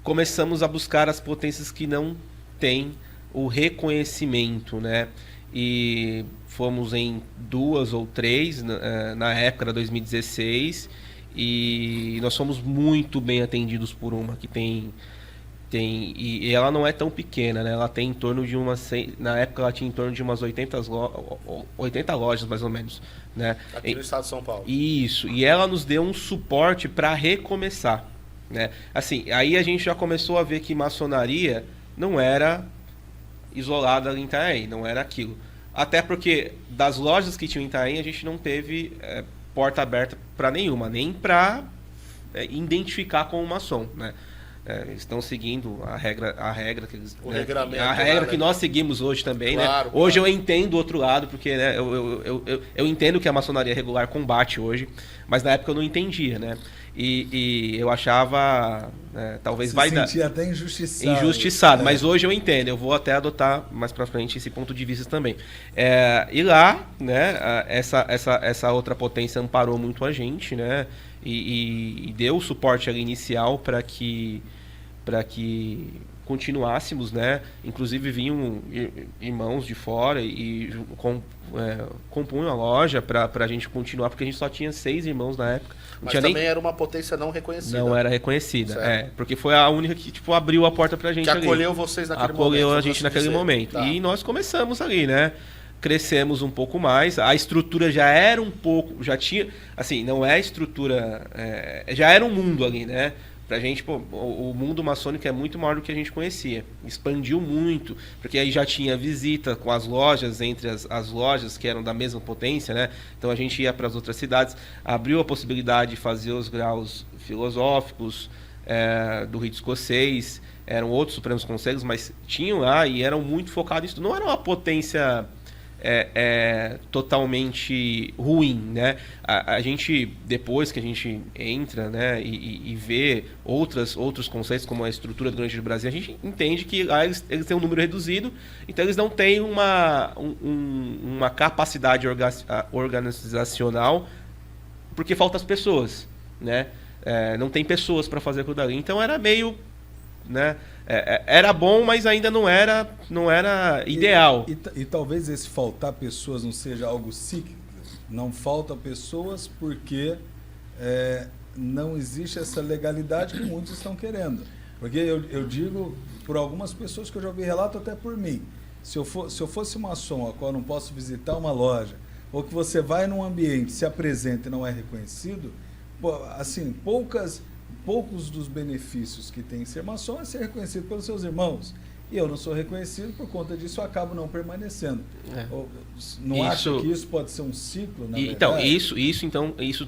começamos a buscar as potências que não têm o reconhecimento, né? E fomos em 2 ou 3 na época da 2016 e nós fomos muito bem atendidos por uma que e ela não é tão pequena, né? Ela tem em torno de na época ela tinha em torno de umas 80 lojas mais ou menos, né? Aqui no estado de São Paulo. Isso, e ela nos deu um suporte para recomeçar, né? Assim, aí a gente já começou a ver que maçonaria não era isolada em Itanhaém, não era aquilo. Até porque das lojas que tinham em Itanhaém a gente não teve porta aberta para nenhuma, nem para identificar como maçom, né? Estão seguindo a regra que eles, o né? regramento, a regra que nós seguimos hoje também, claro, né? Hoje claro. eu entendo o outro lado, porque né, eu entendo que a maçonaria regular combate hoje, mas na época eu não entendia, né? E eu achava, talvez vai dar... sentia até injustiçado. Mas hoje eu entendo, eu vou até adotar mais pra frente esse ponto de vista também. E lá, né, essa outra potência amparou muito a gente, né? E deu o suporte ali inicial para que continuássemos, né? Inclusive vinham irmãos de fora e compunham a loja para a gente continuar, porque a gente só tinha 6 irmãos na época. Mas também era uma potência não reconhecida. Não era reconhecida, porque foi a única que abriu a porta pra gente. Que acolheu vocês naquele momento. Acolheu a gente naquele momento. Tá. E nós começamos ali, né? Crescemos um pouco mais, a estrutura já era um pouco, já tinha, assim, não é a estrutura, já era um mundo ali, né? Pra gente, o mundo maçônico é muito maior do que a gente conhecia, expandiu muito, porque aí já tinha visita com as lojas, entre as lojas que eram da mesma potência, né? Então a gente ia para as outras cidades, abriu a possibilidade de fazer os graus filosóficos do rito escocês, eram outros supremos conselhos, mas tinham lá e eram muito focados nisso, não era uma potência... totalmente ruim, né? A gente, depois que a gente entra, né, e vê outros conceitos, como a estrutura do Grande do Brasil, a gente entende que lá eles têm um número reduzido, então eles não têm uma capacidade organizacional, porque faltam as pessoas, né? Não tem pessoas para fazer aquilo dali. Então era meio... né? Era bom, mas ainda não era ideal. E talvez esse faltar pessoas não seja algo cíclico. Não falta pessoas porque não existe essa legalidade que muitos estão querendo. Porque eu digo por algumas pessoas que eu já ouvi relato até por mim. Se eu fosse maçom, a qual eu não posso visitar uma loja, ou que você vai num ambiente, se apresenta e não é reconhecido, assim, poucos dos benefícios que tem ser maçom é ser reconhecido pelos seus irmãos. E eu não sou reconhecido, por conta disso eu acabo não permanecendo. Não acha que isso pode ser um ciclo, na verdade? Então, isso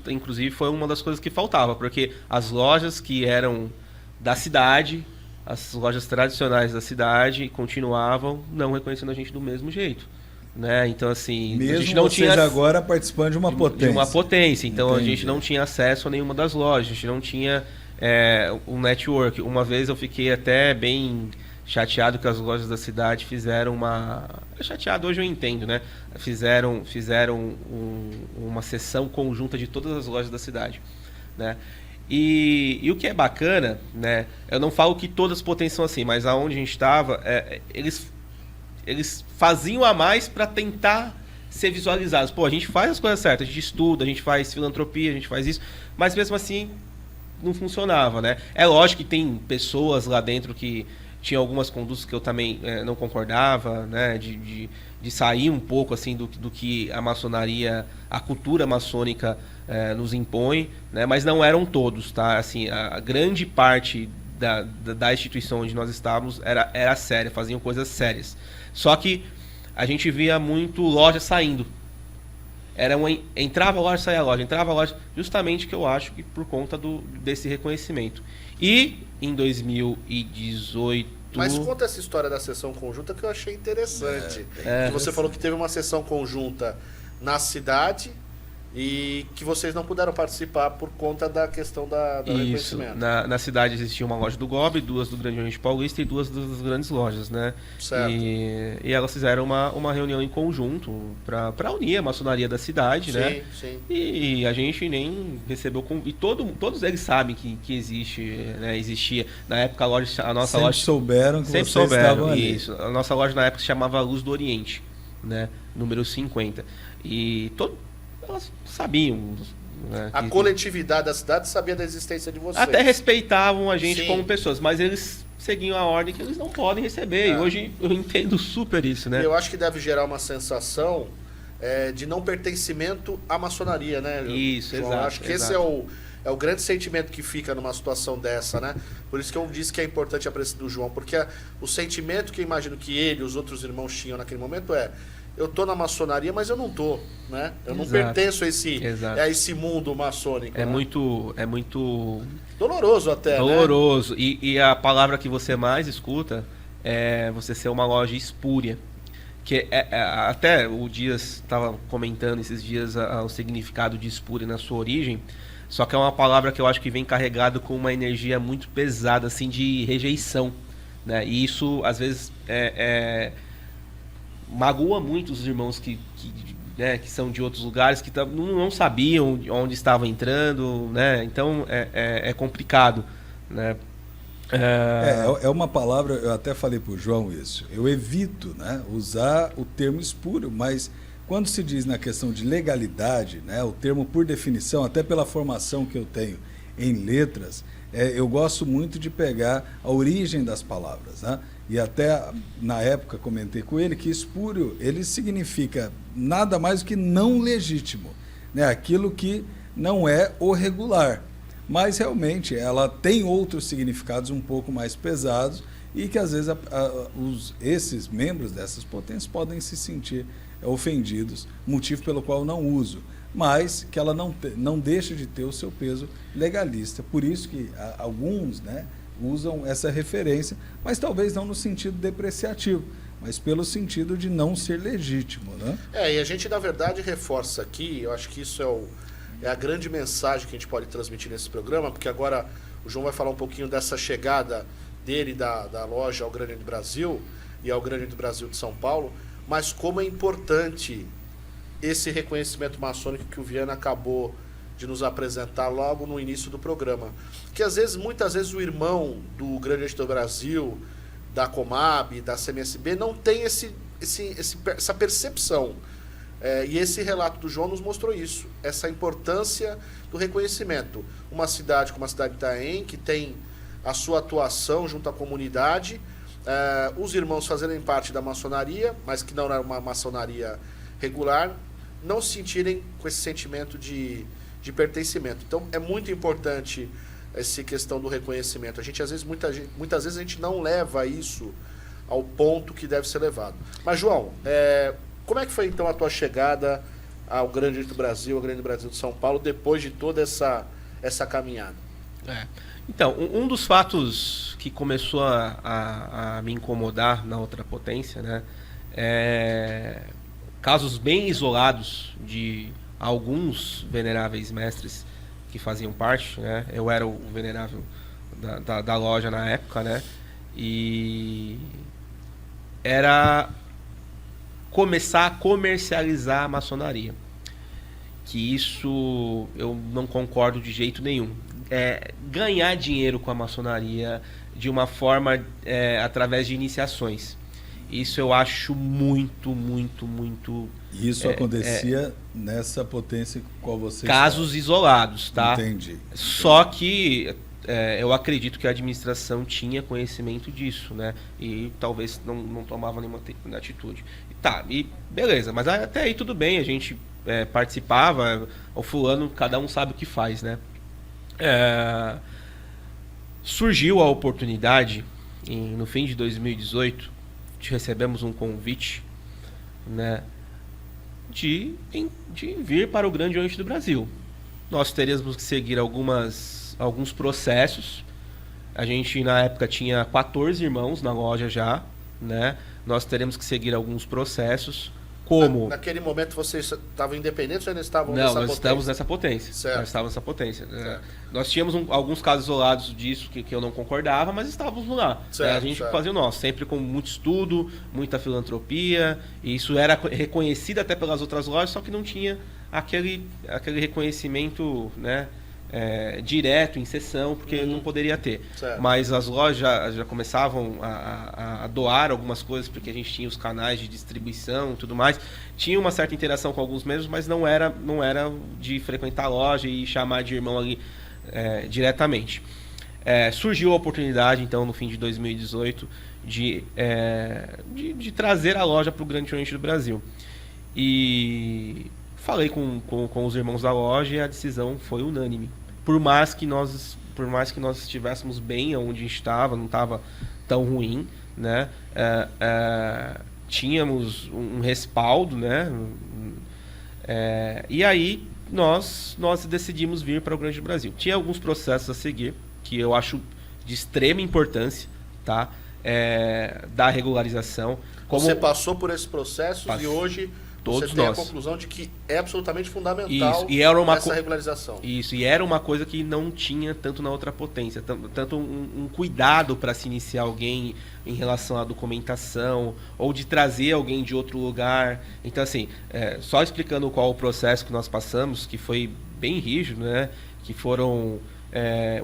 inclusive foi uma das coisas que faltava, porque as lojas que eram da cidade, as lojas tradicionais da cidade continuavam não reconhecendo a gente do mesmo jeito. Né? Então, assim, Mesmo a gente não vocês tinha agora participando de uma potência. De uma potência. Então, Entendi. a gente não tinha acesso a nenhuma das lojas, a gente não tinha um network. Uma vez eu fiquei até bem chateado que as lojas da cidade fizeram uma... Chateado hoje eu entendo, né? Fizeram uma sessão conjunta de todas as lojas da cidade, né? E o que é bacana, né? Eu não falo que todas as potências são assim, mas aonde a gente estava, eles faziam a mais para tentar ser visualizados. Pô, a gente faz as coisas certas, a gente estuda, a gente faz filantropia, a gente faz isso, mas mesmo assim não funcionava, né? É lógico que tem pessoas lá dentro que tinha algumas condutas que eu também não concordava, né? De sair um pouco assim do que a maçonaria, a cultura maçônica nos impõe, né? Mas não eram todos, tá? Assim, a grande parte da instituição onde nós estávamos era séria, faziam coisas sérias. Só que a gente via muito loja saindo. Entrava a loja, saía a loja, entrava a loja, justamente que eu acho que por conta desse reconhecimento. E em 2018... Mas conta essa história da sessão conjunta que eu achei interessante. Que você falou que teve uma sessão conjunta na cidade e que vocês não puderam participar por conta da questão do reconhecimento. Na cidade existia uma loja do GOB, 2 do Grande Oriente Paulista e 2 das grandes lojas, né? Certo. E elas fizeram uma reunião em conjunto para unir a maçonaria da cidade, né? Sim. E a gente nem recebeu convite. Todos eles sabem que existe, né? Existia. Na época a nossa Sempre loja... souberam que Sempre vocês estavam souberam, ali. isso. A nossa loja na época se chamava Luz do Oriente, né? Número 50. E elas sabiam, né, A coletividade da cidade sabia da existência de vocês. até respeitavam a gente Sim. como pessoas, mas eles seguiam a ordem que eles não podem receber. E hoje eu entendo super isso, né? Eu acho que deve gerar uma sensação de não pertencimento à maçonaria, né? Isso, João? exato. Acho que esse é o grande sentimento que fica numa situação dessa, né? Por isso que eu disse que é importante a presença do João, porque o sentimento que eu imagino que ele e os outros irmãos tinham naquele momento eu tô na maçonaria, mas eu não tô, né? Eu não pertenço a esse mundo maçônico. É né? muito doloroso até, doloroso. Né? E a palavra que você mais escuta é você ser uma loja espúria. Que até o Dias estava comentando esses dias o significado de espúria na sua origem, só que é uma palavra que eu acho que vem carregado com uma energia muito pesada, assim, de rejeição, né? E isso, às vezes, magoa muito os irmãos que são de outros lugares, que não sabiam onde estavam entrando, né? Então é complicado, né? É uma palavra, eu até falei para o João isso, eu evito, né, usar o termo espúrio, mas quando se diz na questão de legalidade, né, o termo por definição, até pela formação que eu tenho em letras, eu gosto muito de pegar a origem das palavras, né? E até na época comentei com ele que espúrio, ele significa nada mais do que não legítimo, né? Aquilo que não é o regular. Mas realmente ela tem outros significados um pouco mais pesados e que às vezes esses membros dessas potências podem se sentir ofendidos, motivo pelo qual não uso, mas que ela não deixa de ter o seu peso legalista. Por isso que alguns, né, usam essa referência, mas talvez não no sentido depreciativo, mas pelo sentido de não ser legítimo, né? E a gente, na verdade, reforça aqui, eu acho que isso é a grande mensagem que a gente pode transmitir nesse programa, porque agora o João vai falar um pouquinho dessa chegada dele da loja ao Grande do Brasil e ao Grande do Brasil de São Paulo, mas como é importante esse reconhecimento maçônico que o Viana acabou de nos apresentar logo no início do programa. Que muitas vezes o irmão do Grande do Brasil, da Comab, da CMSB, não tem essa percepção. E esse relato do João nos mostrou isso, essa importância do reconhecimento. Uma cidade como a cidade de Itaém, que tem a sua atuação junto à comunidade, os irmãos fazerem parte da maçonaria, mas que não é uma maçonaria regular, não se sentirem com esse sentimento de pertencimento. Então é muito importante essa questão do reconhecimento. A gente, às vezes, muitas vezes a gente não leva isso ao ponto que deve ser levado. Mas, João, como é que foi então a tua chegada ao Grande do Brasil, ao Grande do Brasil de São Paulo, depois de toda essa caminhada? Então, um dos fatos que começou a me incomodar na Outra Potência, né, é casos bem isolados de alguns veneráveis mestres que faziam parte, né? Eu era o venerável da loja na época, né? E era começar a comercializar a maçonaria. Que isso eu não concordo de jeito nenhum. Ganhar dinheiro com a maçonaria de uma forma através de iniciações. Isso eu acho muito. E isso acontecia nessa potência com qual você casos isolados, tá? Entendi. Só que eu acredito que a administração tinha conhecimento disso, né? E talvez não tomava nenhuma atitude. Tá, e beleza, mas até aí tudo bem, a gente participava, o fulano, cada um sabe o que faz, né? Surgiu a oportunidade, no fim de 2018, recebemos um convite, né, de vir para o Grande Oriente do Brasil. Nós teríamos que seguir alguns processos. A gente, na época, tinha 14 irmãos na loja já, né? Nós teremos que seguir alguns processos. Como? Naquele momento vocês estavam independentes ou ainda estavam nessa nessa potência? Não, nós estávamos nessa potência. Certo. Nós estávamos nessa potência. Nós tínhamos alguns casos isolados disso que eu não concordava, mas estávamos lá. Certo, a gente fazia o nosso, sempre com muito estudo, muita filantropia, e isso era reconhecido até pelas outras lojas, só que não tinha aquele reconhecimento, né, direto, em sessão, porque não poderia ter. Certo. Mas as lojas já começavam a doar algumas coisas, porque a gente tinha os canais de distribuição e tudo mais. Tinha uma certa interação com alguns membros, mas não era de frequentar a loja e chamar de irmão ali diretamente. Surgiu a oportunidade, então, no fim de 2018, de trazer a loja para o Grande Oriente do Brasil. E falei com os irmãos da loja e a decisão foi unânime. Por mais que nós estivéssemos bem onde a gente estava, não estava tão ruim, né? Tínhamos um respaldo, né? E aí nós decidimos vir para o Grande Brasil. Tinha alguns processos a seguir que eu acho de extrema importância, tá? Da regularização. Você passou por esses processos e hoje todos você tem nós. A conclusão de que é absolutamente fundamental essa regularização. Isso, e era uma coisa que não tinha tanto na Outra Potência, tanto um cuidado para se iniciar alguém em relação à documentação, ou de trazer alguém de outro lugar. Então, assim, só explicando qual o processo que nós passamos, que foi bem rígido, né? Que foram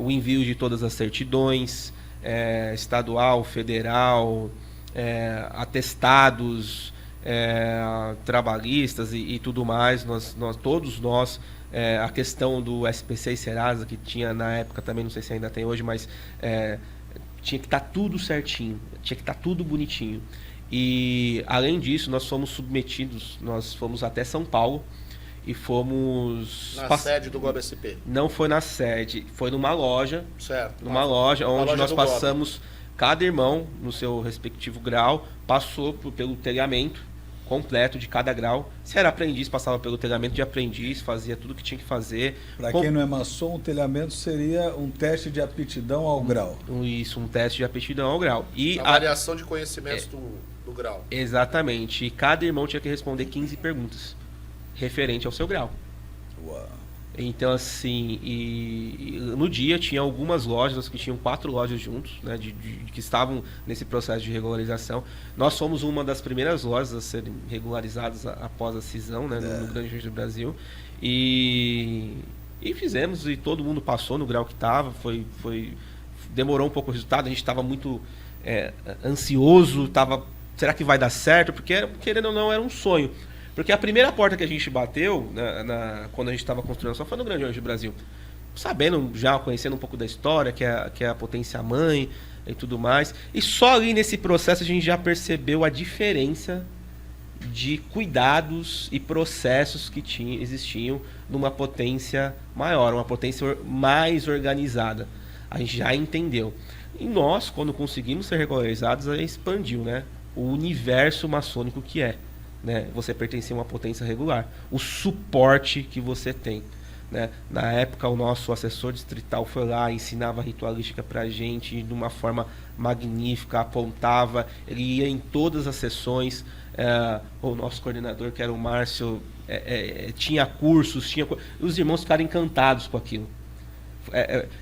o envio de todas as certidões, estadual, federal, atestados, trabalhistas e tudo mais, todos nós, a questão do SPC e Serasa, que tinha na época também, não sei se ainda tem hoje, mas tinha que estar tudo certinho, tinha que estar tudo bonitinho. E além disso, nós fomos até São Paulo e fomos... Na sede do GOB-SP? Não foi na sede, foi numa loja. Certo. Numa loja onde nós passamos... GOB. Cada irmão, no seu respectivo grau, passou pelo telhamento completo de cada grau. Se era aprendiz, passava pelo telhamento de aprendiz, fazia tudo o que tinha que fazer. Para quem não é maçom, o telhamento seria um teste de aptidão ao grau. Isso, um teste de aptidão ao grau. E a variação de conhecimentos do grau. Exatamente. E cada irmão tinha que responder 15 perguntas referente ao seu grau. Uau. Então, assim, e no dia tinha algumas lojas, que tinham 4 lojas juntos, né, que estavam nesse processo de regularização. Nós fomos uma das primeiras lojas a serem regularizadas após a cisão, né, no Grande Oriente do Brasil. E fizemos, e todo mundo passou no grau que estava. Demorou um pouco o resultado, a gente estava muito ansioso, será que vai dar certo? Porque, querendo ou não, era um sonho. Porque a primeira porta que a gente bateu, quando a gente estava construindo, só foi no Grande Oriente do Brasil. Sabendo, já conhecendo um pouco da história, que é a potência mãe e tudo mais. E só ali nesse processo a gente já percebeu a diferença de cuidados e processos que existiam numa potência maior, uma potência mais organizada. A gente já entendeu. E nós, quando conseguimos ser regularizados, aí expandiu, né, o universo maçônico que é. Né, você pertencer a uma potência regular, o suporte que você tem, né? Na época, o nosso assessor distrital foi lá, ensinava ritualística para a gente de uma forma magnífica, apontava, ele ia em todas as sessões. O nosso coordenador, que era o Márcio, tinha cursos, os irmãos ficaram encantados com aquilo.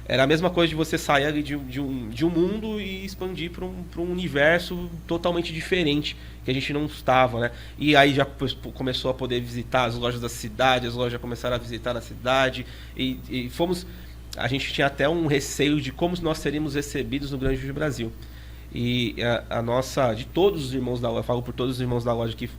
Era a mesma coisa de você sair ali de um mundo e expandir para um universo totalmente diferente, que a gente não estava, né? E aí já começou a poder visitar as lojas da cidade, as lojas já começaram a visitar na cidade, e fomos... A gente tinha até um receio de como nós seríamos recebidos no Grande Rio Brasil. E a nossa, de todos os irmãos da loja, falo por todos os irmãos da loja, que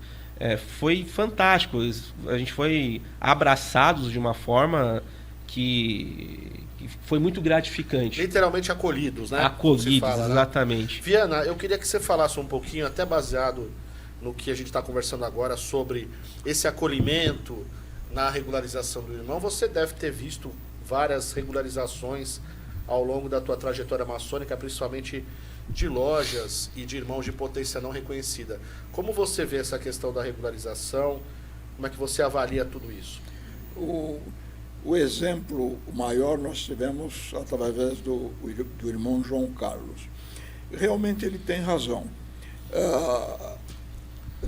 foi fantástico. A gente foi abraçados de uma forma que foi muito gratificante. Literalmente acolhidos, né? Acolhidos, fala, exatamente. Né? Viana, eu queria que você falasse um pouquinho, até baseado no que a gente está conversando agora, sobre esse acolhimento na regularização do irmão. Você deve ter visto várias regularizações ao longo da tua trajetória maçônica, principalmente de lojas e de irmãos de potência não reconhecida. Como você vê essa questão da regularização? Como é que você avalia tudo isso? O exemplo maior nós tivemos através do irmão João Carlos. Realmente ele tem razão.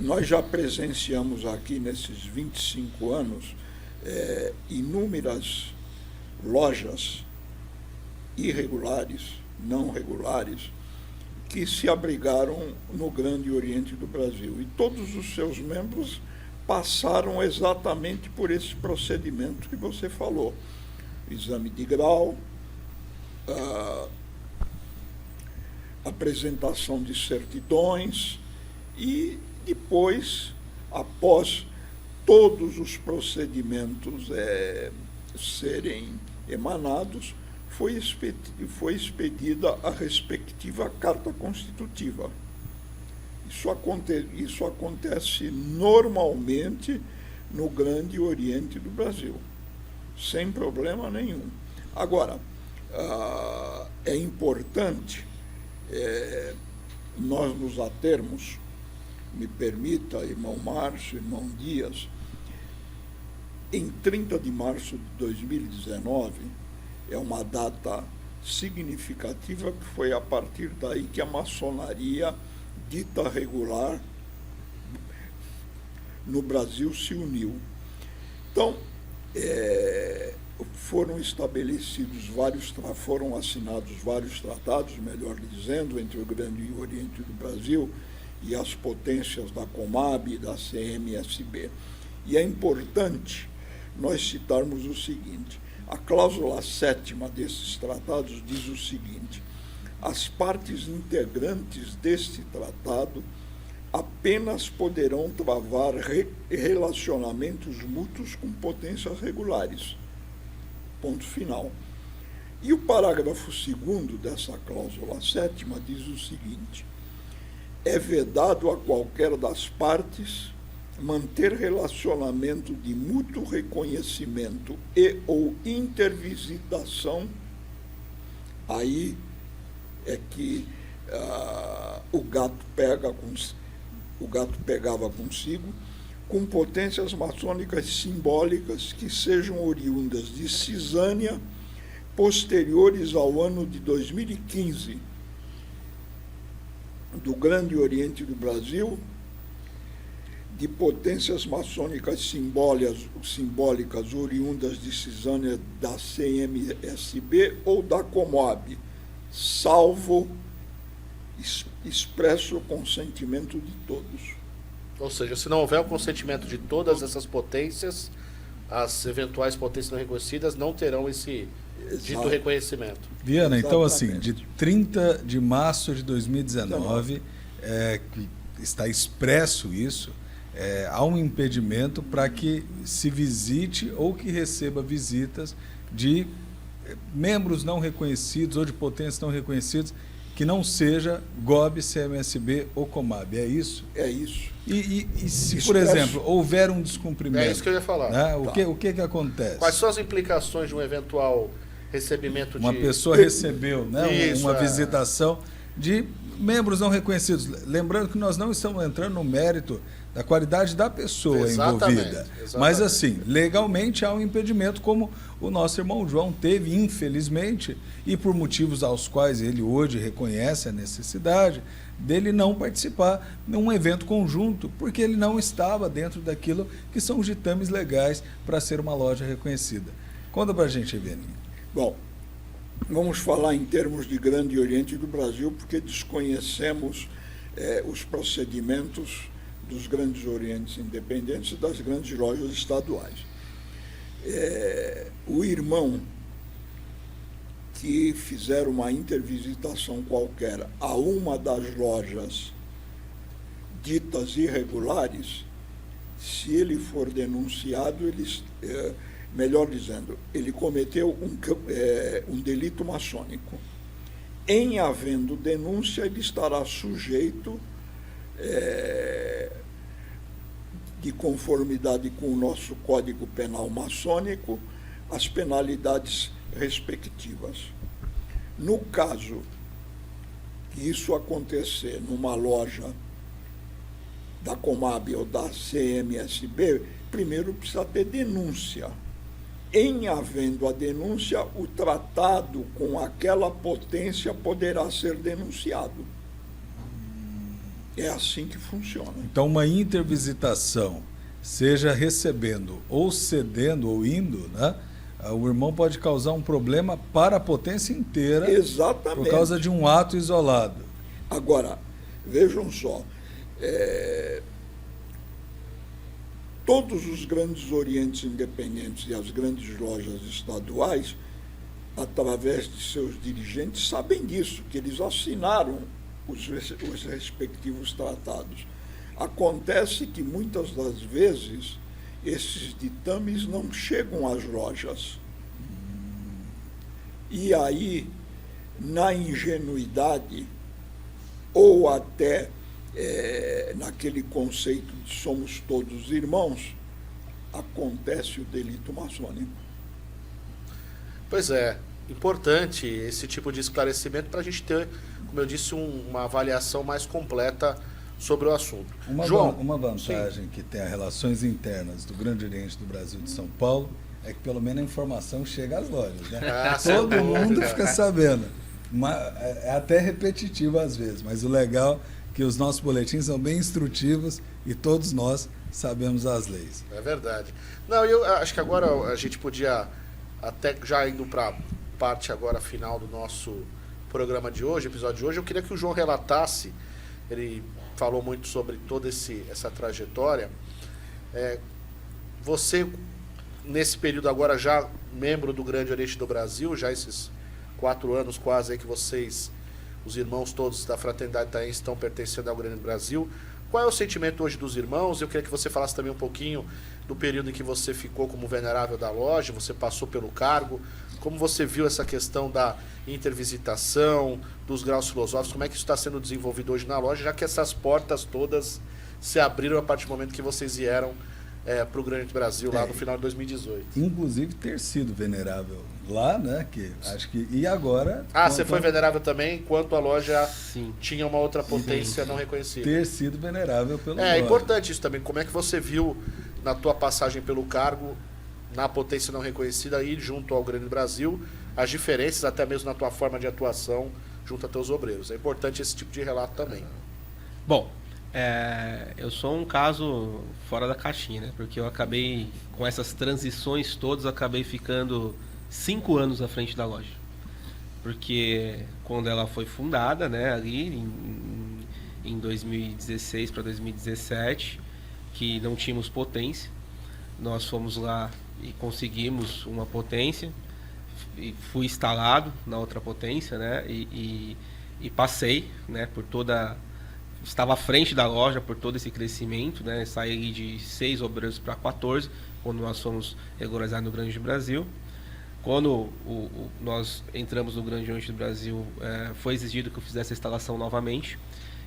Nós já presenciamos aqui, nesses 25 anos, inúmeras lojas irregulares, não regulares, que se abrigaram no Grande Oriente do Brasil. E todos os seus membros passaram exatamente por esse procedimento que você falou. Exame de grau, apresentação de certidões e depois, após todos os procedimentos serem emanados, foi expedida a respectiva carta constitutiva. Isso acontece normalmente no Grande Oriente do Brasil, sem problema nenhum. Agora, é importante nós nos atermos, me permita, irmão Márcio, irmão Dias, em 30 de março de 2019, é uma data significativa, que foi a partir daí que a maçonaria dita regular no Brasil se uniu. Então, foram assinados vários tratados, melhor dizendo, entre o Grande Oriente do Brasil e as potências da Comab e da CMSB. E é importante nós citarmos o seguinte: a cláusula 7ª desses tratados diz o seguinte: as partes integrantes deste tratado apenas poderão travar relacionamentos mútuos com potências regulares. Ponto final. E o parágrafo 2º dessa cláusula 7ª diz o seguinte: é vedado a qualquer das partes manter relacionamento de mútuo reconhecimento e ou intervisitação. Aí é que o gato pegava consigo, com potências maçônicas simbólicas que sejam oriundas de cisânia posteriores ao ano de 2015, do Grande Oriente do Brasil, de potências maçônicas simbólicas oriundas de cisânia da CMSB ou da Comab, salvo expresso consentimento de todos. Ou seja, se não houver o consentimento de todas essas potências, as eventuais potências não reconhecidas não terão esse dito reconhecimento. Viana, então assim, de 30 de março de 2019, que está expresso isso, há um impedimento para que se visite ou que receba visitas de membros não reconhecidos ou de potências não reconhecidas, que não seja GOB, CMSB ou Comab. É isso? É isso. E se, por exemplo, houver um descumprimento... É isso que eu ia falar. Né, o que acontece? Quais são as implicações de um eventual recebimento Uma pessoa recebeu, né, isso, uma visitação de membros não reconhecidos. Lembrando que nós não estamos entrando no mérito da qualidade da pessoa Exatamente, envolvida. exatamente. Mas assim, legalmente há um impedimento, como o nosso irmão João teve, infelizmente, e por motivos aos quais ele hoje reconhece a necessidade dele não participar num evento conjunto, porque ele não estava dentro daquilo que são os ditames legais para ser uma loja reconhecida. Conta para a gente, Eveninho. Bom, vamos falar em termos de Grande Oriente do Brasil, porque desconhecemos os procedimentos dos Grandes Orientes Independentes e das grandes lojas estaduais. O irmão que fizer uma intervisitação qualquer a uma das lojas ditas irregulares, se ele for denunciado, melhor dizendo, ele cometeu um delito maçônico. Em havendo denúncia, ele estará sujeito, de conformidade com o nosso Código Penal maçônico, às penalidades respectivas. No caso que isso acontecer numa loja da Comab ou da CMSB, primeiro precisa ter denúncia. Em havendo a denúncia, o tratado com aquela potência poderá ser denunciado. É assim que funciona. Então, uma intervisitação, seja recebendo ou cedendo ou indo, né? O irmão pode causar um problema para a potência inteira. Exatamente. Por causa de um ato isolado. Agora, vejam só, todos os grandes orientes independentes e as grandes lojas estaduais, através de seus dirigentes, sabem disso, que eles assinaram os respectivos tratados. Acontece que muitas das vezes esses ditames não chegam às lojas. E aí, na ingenuidade, ou até naquele conceito de somos todos irmãos, acontece o delito maçônico. Pois é, importante esse tipo de esclarecimento para a gente ter, como eu disse, uma avaliação mais completa sobre o assunto. Uma vantagem que tem as relações internas do Grande Oriente do Brasil de São Paulo é que pelo menos a informação chega às lojas, né? Todo mundo fica sabendo. É até repetitivo às vezes, mas o legal é que os nossos boletins são bem instrutivos e todos nós sabemos as leis. É verdade. Não, eu acho que agora a gente podia, até já indo para a parte agora final do nosso programa de hoje, episódio de hoje, eu queria que o João relatasse, ele falou muito sobre toda essa trajetória. Você, nesse período agora já membro do Grande Oriente do Brasil, já esses 4 anos quase aí que vocês, os irmãos todos da Fraternidade Itaense, estão pertencendo ao Grande Brasil. Qual é o sentimento hoje dos irmãos? Eu queria que você falasse também um pouquinho do período em que você ficou como venerável da loja, você passou pelo cargo, como você viu essa questão da intervisitação, dos graus filosóficos, como é que isso está sendo desenvolvido hoje na loja, já que essas portas todas se abriram a partir do momento que vocês vieram para o Grande Brasil, lá no final de 2018. Inclusive ter sido venerável lá, né? Que acho que. E agora. Você foi venerável também, enquanto a loja Sim. tinha uma outra potência não reconhecida. Ter sido venerável pelo É nome. importante isso também. Como é que você viu na tua passagem pelo cargo, na potência não reconhecida e junto ao Grande Brasil, as diferenças até mesmo na tua forma de atuação junto a teus obreiros? É importante esse tipo de relato também. Bom, eu sou um caso fora da caixinha, né? Porque eu acabei, com essas transições todas, acabei ficando 5 anos à frente da loja. Porque quando ela foi fundada, né, ali em 2016 para 2017, que não tínhamos potência, nós fomos lá e conseguimos uma potência, e fui instalado na outra potência, né, e passei, né, por toda... Estava à frente da loja por todo esse crescimento, né? Saí de 6 obreiros para 14, quando nós fomos regularizados no Grande Brasil. Quando nós entramos no Grande Oriente do Brasil, foi exigido que eu fizesse a instalação novamente.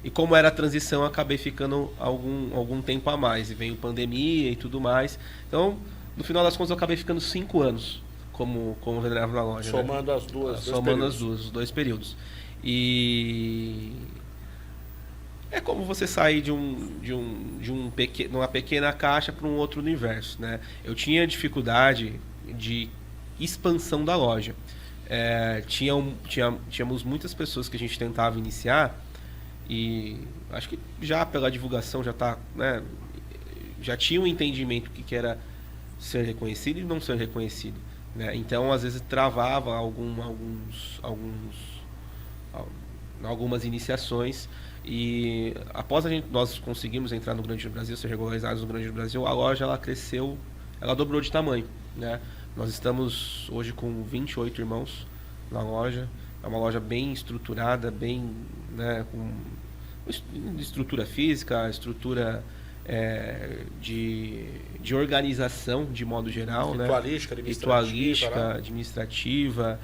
E como era a transição, eu acabei ficando algum tempo a mais. E veio pandemia e tudo mais. Então, no final das contas, eu acabei ficando 5 anos como venerável na loja. Somando, né? Os dois Somando os dois períodos. E... É como você sair de uma pequena caixa para um outro universo, né? Eu tinha dificuldade de expansão da loja. Tínhamos muitas pessoas que a gente tentava iniciar e acho que já pela divulgação já tá, né, já tinha um entendimento do que era ser reconhecido e não ser reconhecido, né? Então às vezes travava algumas iniciações. E após nós conseguimos entrar no Grande do Brasil, ser regularizados no Grande do Brasil, a loja ela cresceu, ela dobrou de tamanho, né? Nós estamos hoje com 28 irmãos na loja. É uma loja bem estruturada, bem, né, com estrutura física, estrutura de organização de modo geral, ritualística, né? administrativa, administrativa.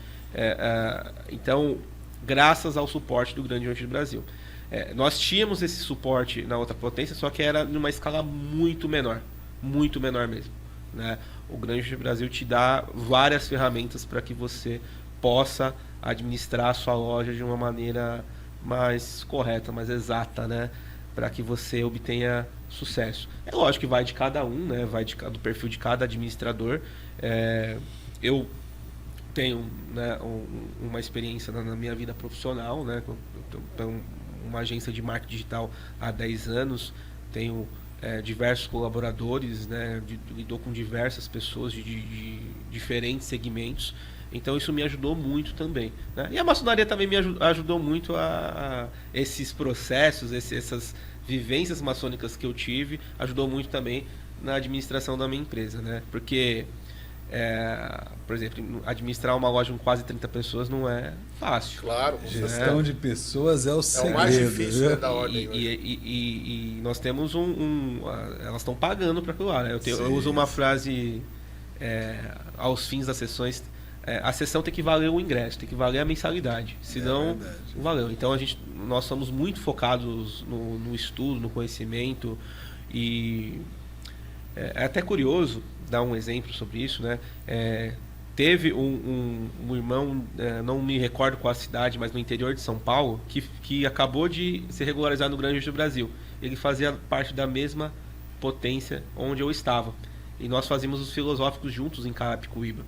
Então, graças ao suporte do Grande Oriente do Brasil. Nós tínhamos esse suporte na outra potência, só que era numa escala muito menor mesmo, né? O Grande Oriente do Brasil te dá várias ferramentas para que você possa administrar a sua loja de uma maneira mais correta, mais exata, né? Para que você obtenha sucesso. É lógico que vai de cada um, né? Vai do perfil de cada administrador. Eu tenho, né, uma experiência na minha vida profissional, né? Eu tenho uma agência de marketing digital há 10 anos, tenho diversos colaboradores, né? Lido com diversas pessoas de diferentes segmentos. Então isso me ajudou muito também, né? E a maçonaria também me ajudou muito a esses processos, essas vivências maçônicas que eu tive, ajudou muito também na administração da minha empresa, né? Porque, por exemplo, administrar uma loja com quase 30 pessoas não é fácil. Claro. Gestão de pessoas é o segredo. É o mais difícil, né, da ordem. E nós temos elas estão pagando para aquilo lá, né? Eu uso uma frase aos fins das sessões. A sessão tem que valer o ingresso, tem que valer a mensalidade, senão não valeu. Então nós somos muito focados no estudo, no conhecimento, e é até curioso dar um exemplo sobre isso, né? Teve um irmão, não me recordo qual a cidade, mas no interior de São Paulo, que acabou de ser regularizado no Grande do Brasil. Ele fazia parte da mesma potência onde eu estava, e nós fazíamos os filosóficos juntos em Carapicuíba.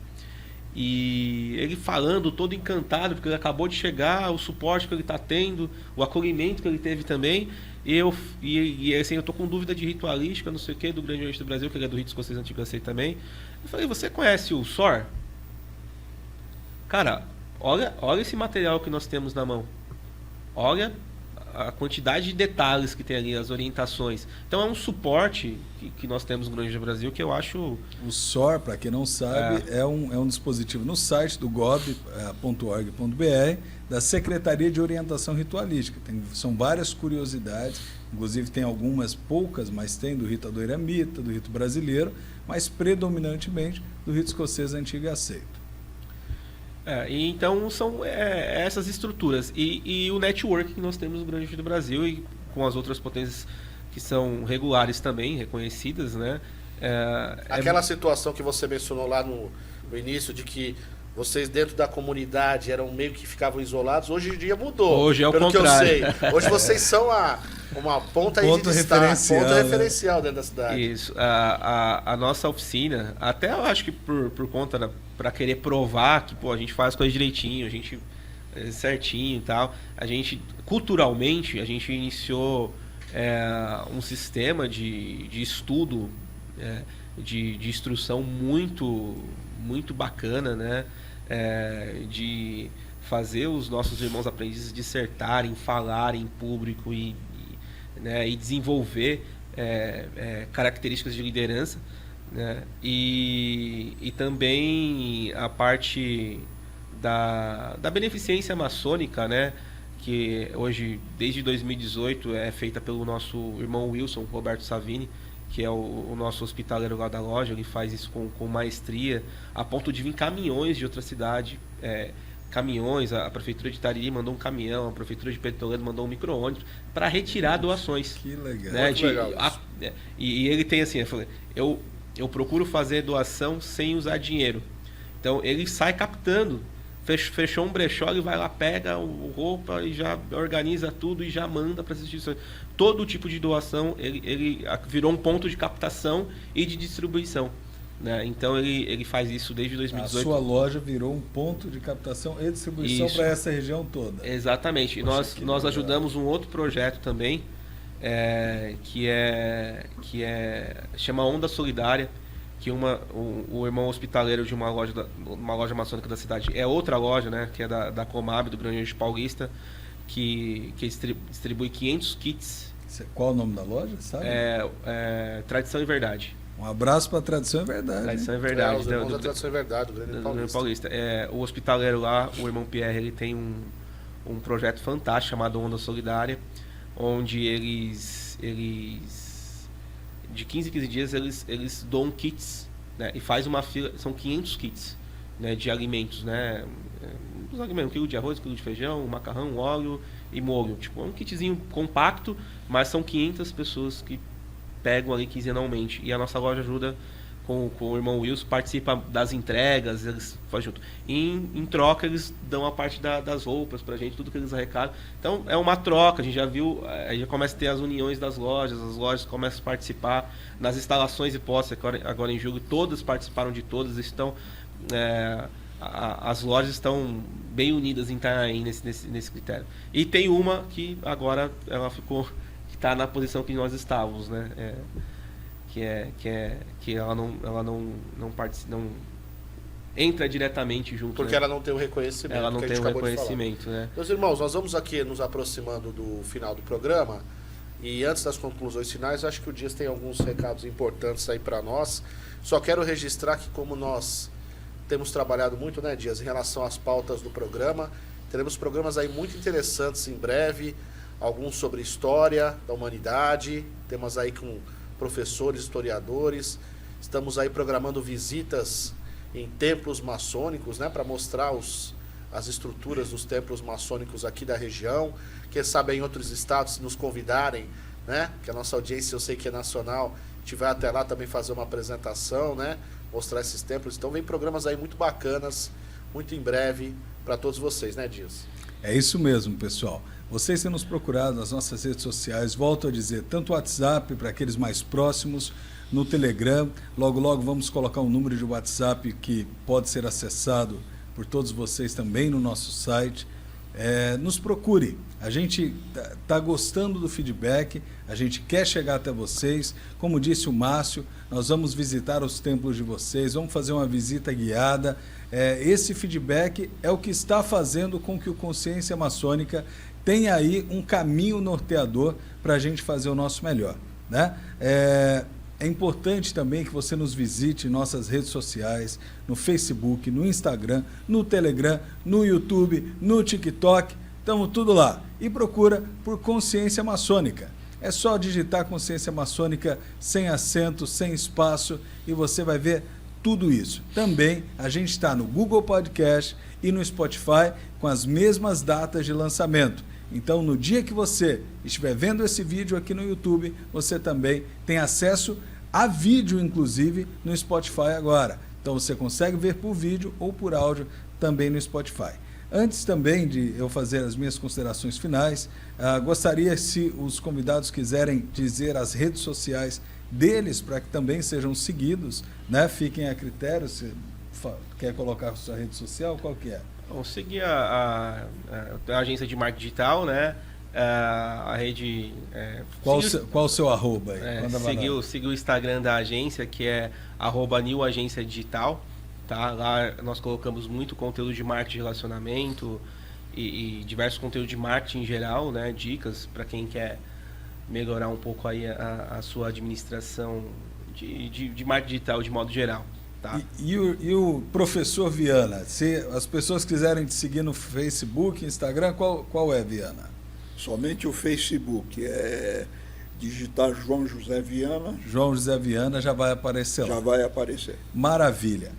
E ele falando, todo encantado, porque ele acabou de chegar, o suporte que ele está tendo, o acolhimento que ele teve também. E assim, eu tô com dúvida de ritualística, não sei o que, do Grande Oriente do Brasil, que ele é do Rito Escocês Antigo Aceito também. Eu falei, você conhece o SOR? Cara, olha esse material que nós temos na mão. Olha a quantidade de detalhes que tem ali, as orientações. Então é um suporte que nós temos no Grande do Brasil que eu acho... O SOR, para quem não sabe, é um dispositivo no site do gob.org.br da Secretaria de Orientação Ritualística. São várias curiosidades, inclusive tem algumas poucas, mas tem do rito adoiramita, do rito brasileiro, mas predominantemente do rito escocês antigo e aceito. E então são essas estruturas e o network que nós temos no Grande do Brasil e com as outras potências que são regulares também, reconhecidas, né? Aquela situação que você mencionou lá no início, de que vocês dentro da comunidade eram meio que ficavam isolados, hoje em dia mudou. Hoje é o pelo contrário. Que eu sei. Hoje vocês são uma ponta aí de destaque, ponto referencial dentro da cidade. Isso. A nossa oficina, até eu acho que por conta para querer provar que a gente faz coisa direitinho, a gente certinho e tal, culturalmente, a gente iniciou um sistema de estudo, de instrução muito, muito bacana, né? De fazer os nossos irmãos aprendizes dissertarem, falarem em público e desenvolver características de liderança, né? E também a parte da beneficência maçônica, né? Que hoje, desde 2018, é feita pelo nosso irmão Wilson Roberto Savini, que é o nosso hospitaleiro lá da loja. Ele faz isso com maestria, a ponto de vir caminhões de outra cidade, caminhões, a prefeitura de Tariri mandou um caminhão, a prefeitura de Pedro Toledo mandou um micro-ônibus para retirar doações. Que legal. Né? Legal E ele tem assim, eu procuro fazer doação sem usar dinheiro. Então ele sai captando fechou um brechó, ele vai lá, pega o roupa e já organiza tudo e já manda para as instituições. Todo tipo de doação, ele virou um ponto de captação e de distribuição. Né? Então ele faz isso desde 2018. A sua loja virou um ponto de captação e distribuição para essa região toda. Exatamente. E nós ajudamos um outro projeto também, que chama Onda Solidária, que o irmão hospitaleiro de uma loja maçônica da cidade é outra loja, né, que é da Comab, do Grande Oriente Paulista, que distribui 500 kits. Qual o nome da loja, sabe? Tradição e Verdade. Um abraço para Tradição e Verdade. Tradição e Verdade. Os irmãos da Tradição e Verdade, do Grande Paulista. O hospitaleiro lá, o irmão Pierre, ele tem um projeto fantástico chamado Onda Solidária, onde eles de 15 em 15 dias eles doam kits, né? E faz uma fila, são 500 kits, né, de alimentos, né? Os alimentos, 1 quilo de arroz, 1 quilo de feijão, macarrão, óleo e molho. Tipo, é um kitzinho compacto, mas são 500 pessoas que pegam ali quinzenalmente. E a nossa loja ajuda com o irmão Wilson, participa das entregas, eles fazem junto. Em troca, eles dão a parte das roupas pra gente, tudo que eles arrecadam. Então, é uma troca, a gente já viu, aí já começa a ter as uniões das lojas, as lojas começam a participar nas instalações e posses, agora em julho, todas participaram de todas, estão... as lojas estão bem unidas em Itanhaém nesse critério. E tem uma que agora ela ficou... está na posição que nós estávamos, né? Que ela não participa, não entra diretamente junto. Porque, né, ela não tem o reconhecimento. Ela não tem o reconhecimento, né? Meus irmãos, nós vamos aqui nos aproximando do final do programa. E antes das conclusões finais, acho que o Dias tem alguns recados importantes aí para nós. Só quero registrar que, como nós temos trabalhado muito, né, Dias, em relação às pautas do programa, teremos programas aí muito interessantes em breve. Alguns sobre história da humanidade, temas aí com professores, historiadores. Estamos aí programando visitas em templos maçônicos, né, para mostrar as estruturas dos templos maçônicos aqui da região. Quem sabe em outros estados, se nos convidarem, né, que a nossa audiência, eu sei que é nacional, a gente vai até lá também fazer uma apresentação, né, mostrar esses templos. Então vem programas aí muito bacanas, muito em breve, para todos vocês, né, Dias? É isso mesmo, pessoal. Vocês têm nos procurado nas nossas redes sociais, volto a dizer, tanto o WhatsApp para aqueles mais próximos, no Telegram, logo vamos colocar um número de WhatsApp que pode ser acessado por todos vocês também no nosso site. Nos procure, a gente está gostando do feedback, a gente quer chegar até vocês, como disse o Márcio, nós vamos visitar os templos de vocês, vamos fazer uma visita guiada. Esse feedback é o que está fazendo com que o Consciência Maçônica tenha aí um caminho norteador para a gente fazer o nosso melhor, né? É importante também que você nos visite em nossas redes sociais, no Facebook, no Instagram, no Telegram, no YouTube, no TikTok, estamos tudo lá. E procura por Consciência Maçônica. É só digitar Consciência Maçônica sem acento, sem espaço, e você vai ver tudo isso. Também a gente está no Google Podcast e no Spotify com as mesmas datas de lançamento. Então, no dia que você estiver vendo esse vídeo aqui no YouTube, você também tem acesso a vídeo, inclusive, no Spotify agora. Então, você consegue ver por vídeo ou por áudio também no Spotify. Antes também de eu fazer as minhas considerações finais, gostaria, se os convidados quiserem dizer as redes sociais deles, para que também sejam seguidos, né? Fiquem a critério. Se quer colocar a sua rede social, qual que é? Vamos seguir a agência de marketing digital, né? A rede... Qual o seu arroba aí? Seguir o Instagram da agência, que é @newagênciadigital. Tá? Lá nós colocamos muito conteúdo de marketing de relacionamento e diversos conteúdos de marketing em geral, né? Dicas para quem quer melhorar um pouco aí a sua administração de marketing digital de modo geral. Tá. E o professor Viana, se as pessoas quiserem te seguir no Facebook, Instagram, qual é, Viana? Somente o Facebook, digitar João José Viana. João José Viana já vai aparecer lá. Já vai aparecer. Maravilha.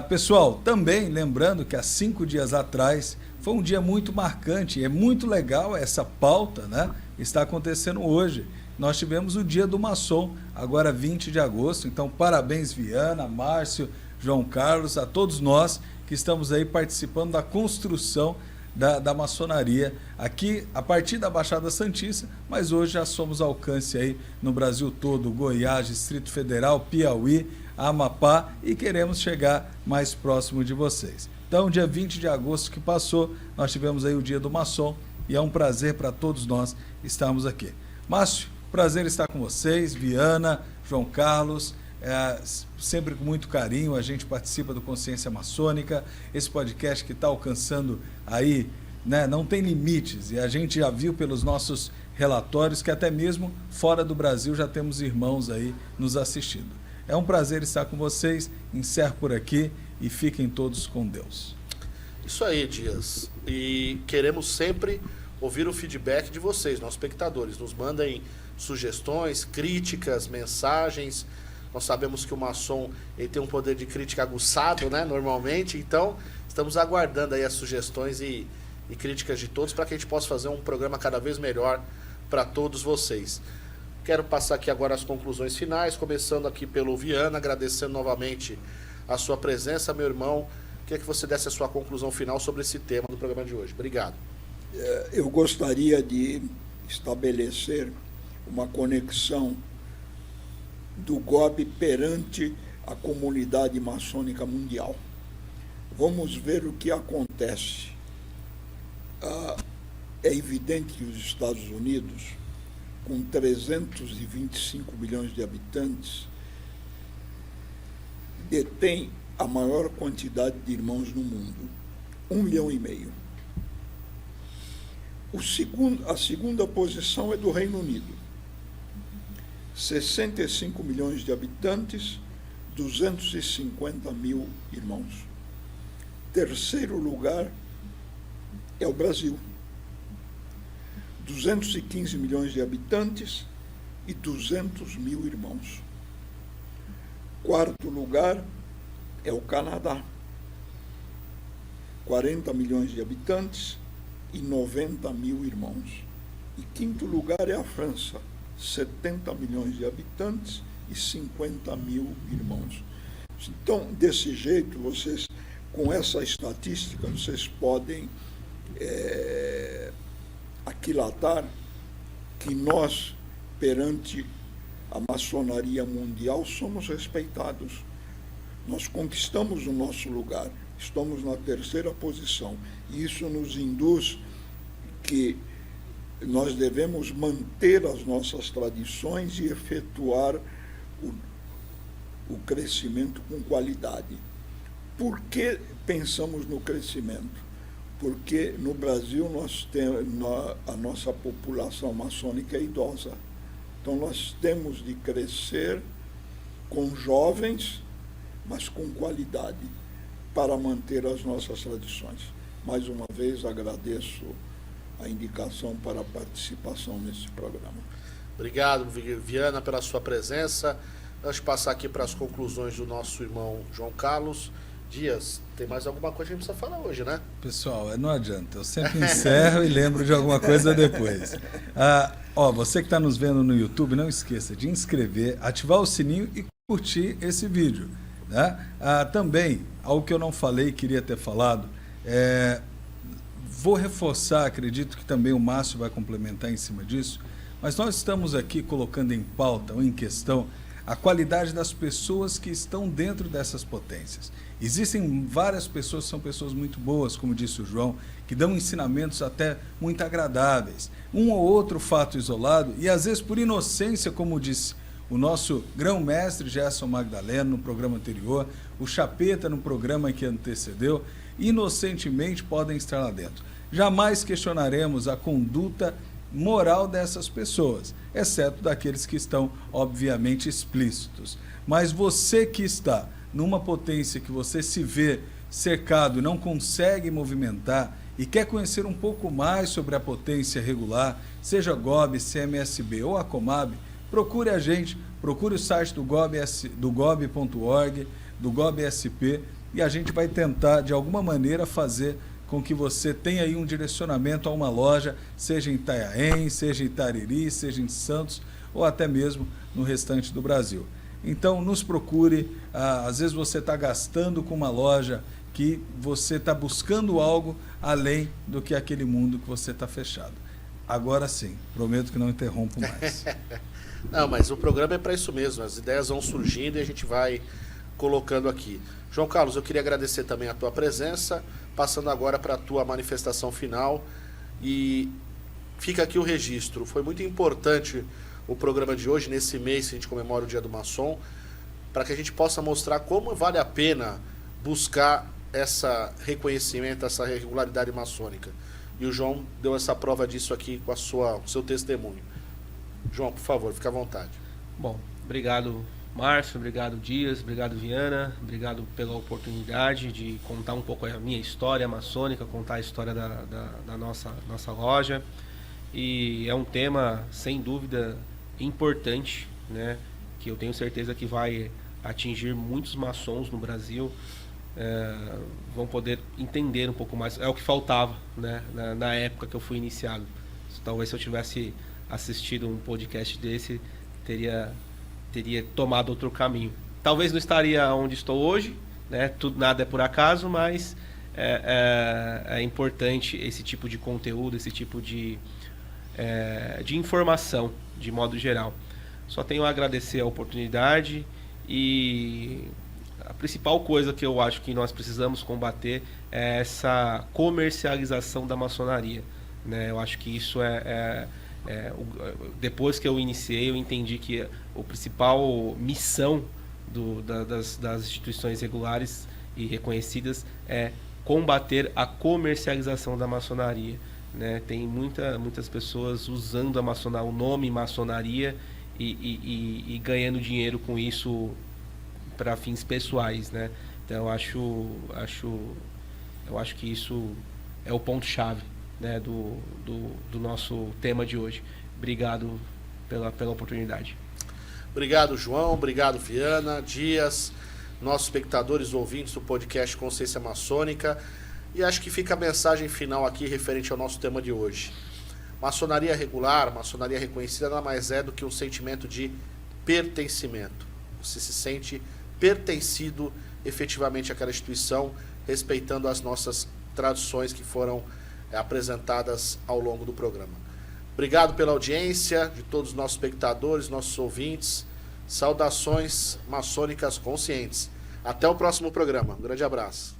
Pessoal, também lembrando que há 5 dias atrás foi um dia muito marcante, é muito legal essa pauta, né? Está acontecendo hoje. Nós tivemos o Dia do Maçom, agora 20 de agosto, então parabéns Viana, Márcio, João Carlos, a todos nós que estamos aí participando da construção da maçonaria aqui a partir da Baixada Santista, mas hoje já somos alcance aí no Brasil todo, Goiás, Distrito Federal, Piauí, Amapá, e queremos chegar mais próximo de vocês. Então, dia 20 de agosto que passou, nós tivemos aí o Dia do Maçom e é um prazer para todos nós estarmos aqui. Márcio, prazer estar com vocês, Viana, João Carlos, sempre com muito carinho a gente participa do Consciência Maçônica, esse podcast que está alcançando aí, né, não tem limites, e a gente já viu pelos nossos relatórios que até mesmo fora do Brasil já temos irmãos aí nos assistindo. É um prazer estar com vocês, encerro por aqui e fiquem todos com Deus. Isso aí, Dias. E queremos sempre ouvir o feedback de vocês, nossos espectadores. Nos mandem sugestões, críticas, mensagens. Nós sabemos que o maçom ele tem um poder de crítica aguçado, né, normalmente. Então, estamos aguardando aí as sugestões e críticas de todos para que a gente possa fazer um programa cada vez melhor para todos vocês. Quero passar aqui agora as conclusões finais, começando aqui pelo Viana, agradecendo novamente a sua presença, meu irmão. Queria que você desse a sua conclusão final sobre esse tema do programa de hoje. Obrigado. Eu gostaria de estabelecer uma conexão do GOB perante a comunidade maçônica mundial. Vamos ver o que acontece. É evidente que os Estados Unidos, com 325 milhões de habitantes, detém a maior quantidade de irmãos no mundo, 1,5 milhão. A segunda posição é do Reino Unido, 65 milhões de habitantes, 250 mil irmãos. Terceiro lugar é o Brasil, 215 milhões de habitantes e 200 mil irmãos. Quarto lugar é o Canadá, 40 milhões de habitantes e 90 mil irmãos. E quinto lugar é a França, 70 milhões de habitantes e 50 mil irmãos. Então, desse jeito, vocês, com essa estatística, vocês podem aquilatar que nós, perante a maçonaria mundial, somos respeitados. Nós conquistamos o nosso lugar, estamos na terceira posição. E isso nos induz que nós devemos manter as nossas tradições e efetuar o crescimento com qualidade. Por que pensamos no crescimento? Porque no Brasil a nossa população maçônica é idosa. Então nós temos de crescer com jovens, mas com qualidade, para manter as nossas tradições. Mais uma vez agradeço a indicação para a participação nesse programa. Obrigado, Viana, pela sua presença. Antes de passar aqui para as conclusões do nosso irmão João Carlos, Dias, tem mais alguma coisa que a gente precisa falar hoje, né? Pessoal, não adianta, eu sempre encerro e lembro de alguma coisa depois. Você que está nos vendo no YouTube, não esqueça de inscrever, ativar o sininho e curtir esse vídeo. Né? Também, algo que eu não falei, queria ter falado, vou reforçar, acredito que também o Márcio vai complementar em cima disso, mas nós estamos aqui colocando em pauta ou em questão a qualidade das pessoas que estão dentro dessas potências. Existem várias pessoas que são pessoas muito boas, como disse o João, que dão ensinamentos até muito agradáveis. Um ou outro fato isolado, e às vezes por inocência, como disse o nosso grão-mestre Gerson Magdaleno no programa anterior, o Chapeta no programa que antecedeu, inocentemente podem estar lá dentro. Jamais questionaremos a conduta moral dessas pessoas, exceto daqueles que estão, obviamente, explícitos. Mas você que está numa potência que você se vê cercado e não consegue movimentar e quer conhecer um pouco mais sobre a potência regular, seja GOB, CMSB ou a Comab, procure a gente, procure o site do gob.org, do GOB-SP, e a gente vai tentar, de alguma maneira, fazer com que você tenha aí um direcionamento a uma loja, seja em Itanhaém, seja em Itariri, seja em Santos, ou até mesmo no restante do Brasil. Então, nos procure. Às vezes você está gastando com uma loja que você está buscando algo além do que aquele mundo que você está fechado. Agora sim, prometo que não interrompo mais. Não, mas o programa é para isso mesmo, as ideias vão surgindo e a gente vai colocando aqui. João Carlos, eu queria agradecer também a tua presença, passando agora para a tua manifestação final, e fica aqui o registro. Foi muito importante o programa de hoje, nesse mês que a gente comemora o Dia do Maçom, para que a gente possa mostrar como vale a pena buscar esse reconhecimento, essa regularidade maçônica. E o João deu essa prova disso aqui com o seu testemunho. João, por favor, fique à vontade. Bom, obrigado, Márcio, obrigado, Dias, obrigado, Viana, obrigado pela oportunidade de contar um pouco a minha história maçônica, contar a história da nossa loja. E é um tema, sem dúvida, importante, né, que eu tenho certeza que vai atingir muitos maçons no Brasil, vão poder entender um pouco mais. É o que faltava, né, na época que eu fui iniciado. Talvez se eu tivesse assistido um podcast desse, teria tomado outro caminho. Talvez não estaria onde estou hoje, né? Nada é por acaso, mas é importante esse tipo de conteúdo, esse tipo de informação, de modo geral. Só tenho a agradecer a oportunidade, e a principal coisa que eu acho que nós precisamos combater é essa comercialização da maçonaria, né? Eu acho que isso depois que eu iniciei, eu entendi que a principal missão das instituições regulares e reconhecidas é combater a comercialização da maçonaria, né? Tem muitas pessoas usando o nome maçonaria e ganhando dinheiro com isso para fins pessoais, né? Então eu acho que isso é o ponto-chave, né, do nosso tema de hoje. Obrigado pela oportunidade. Obrigado, João. Obrigado, Viana, Dias, nossos espectadores, ouvintes do podcast Consciência Maçônica. E acho que fica a mensagem final aqui referente ao nosso tema de hoje. Maçonaria regular, maçonaria reconhecida, nada mais é do que um sentimento de pertencimento. Você se sente pertencido efetivamente àquela instituição, respeitando as nossas tradições que foram apresentadas ao longo do programa. Obrigado pela audiência de todos os nossos espectadores, nossos ouvintes. Saudações maçônicas conscientes. Até o próximo programa. Um grande abraço.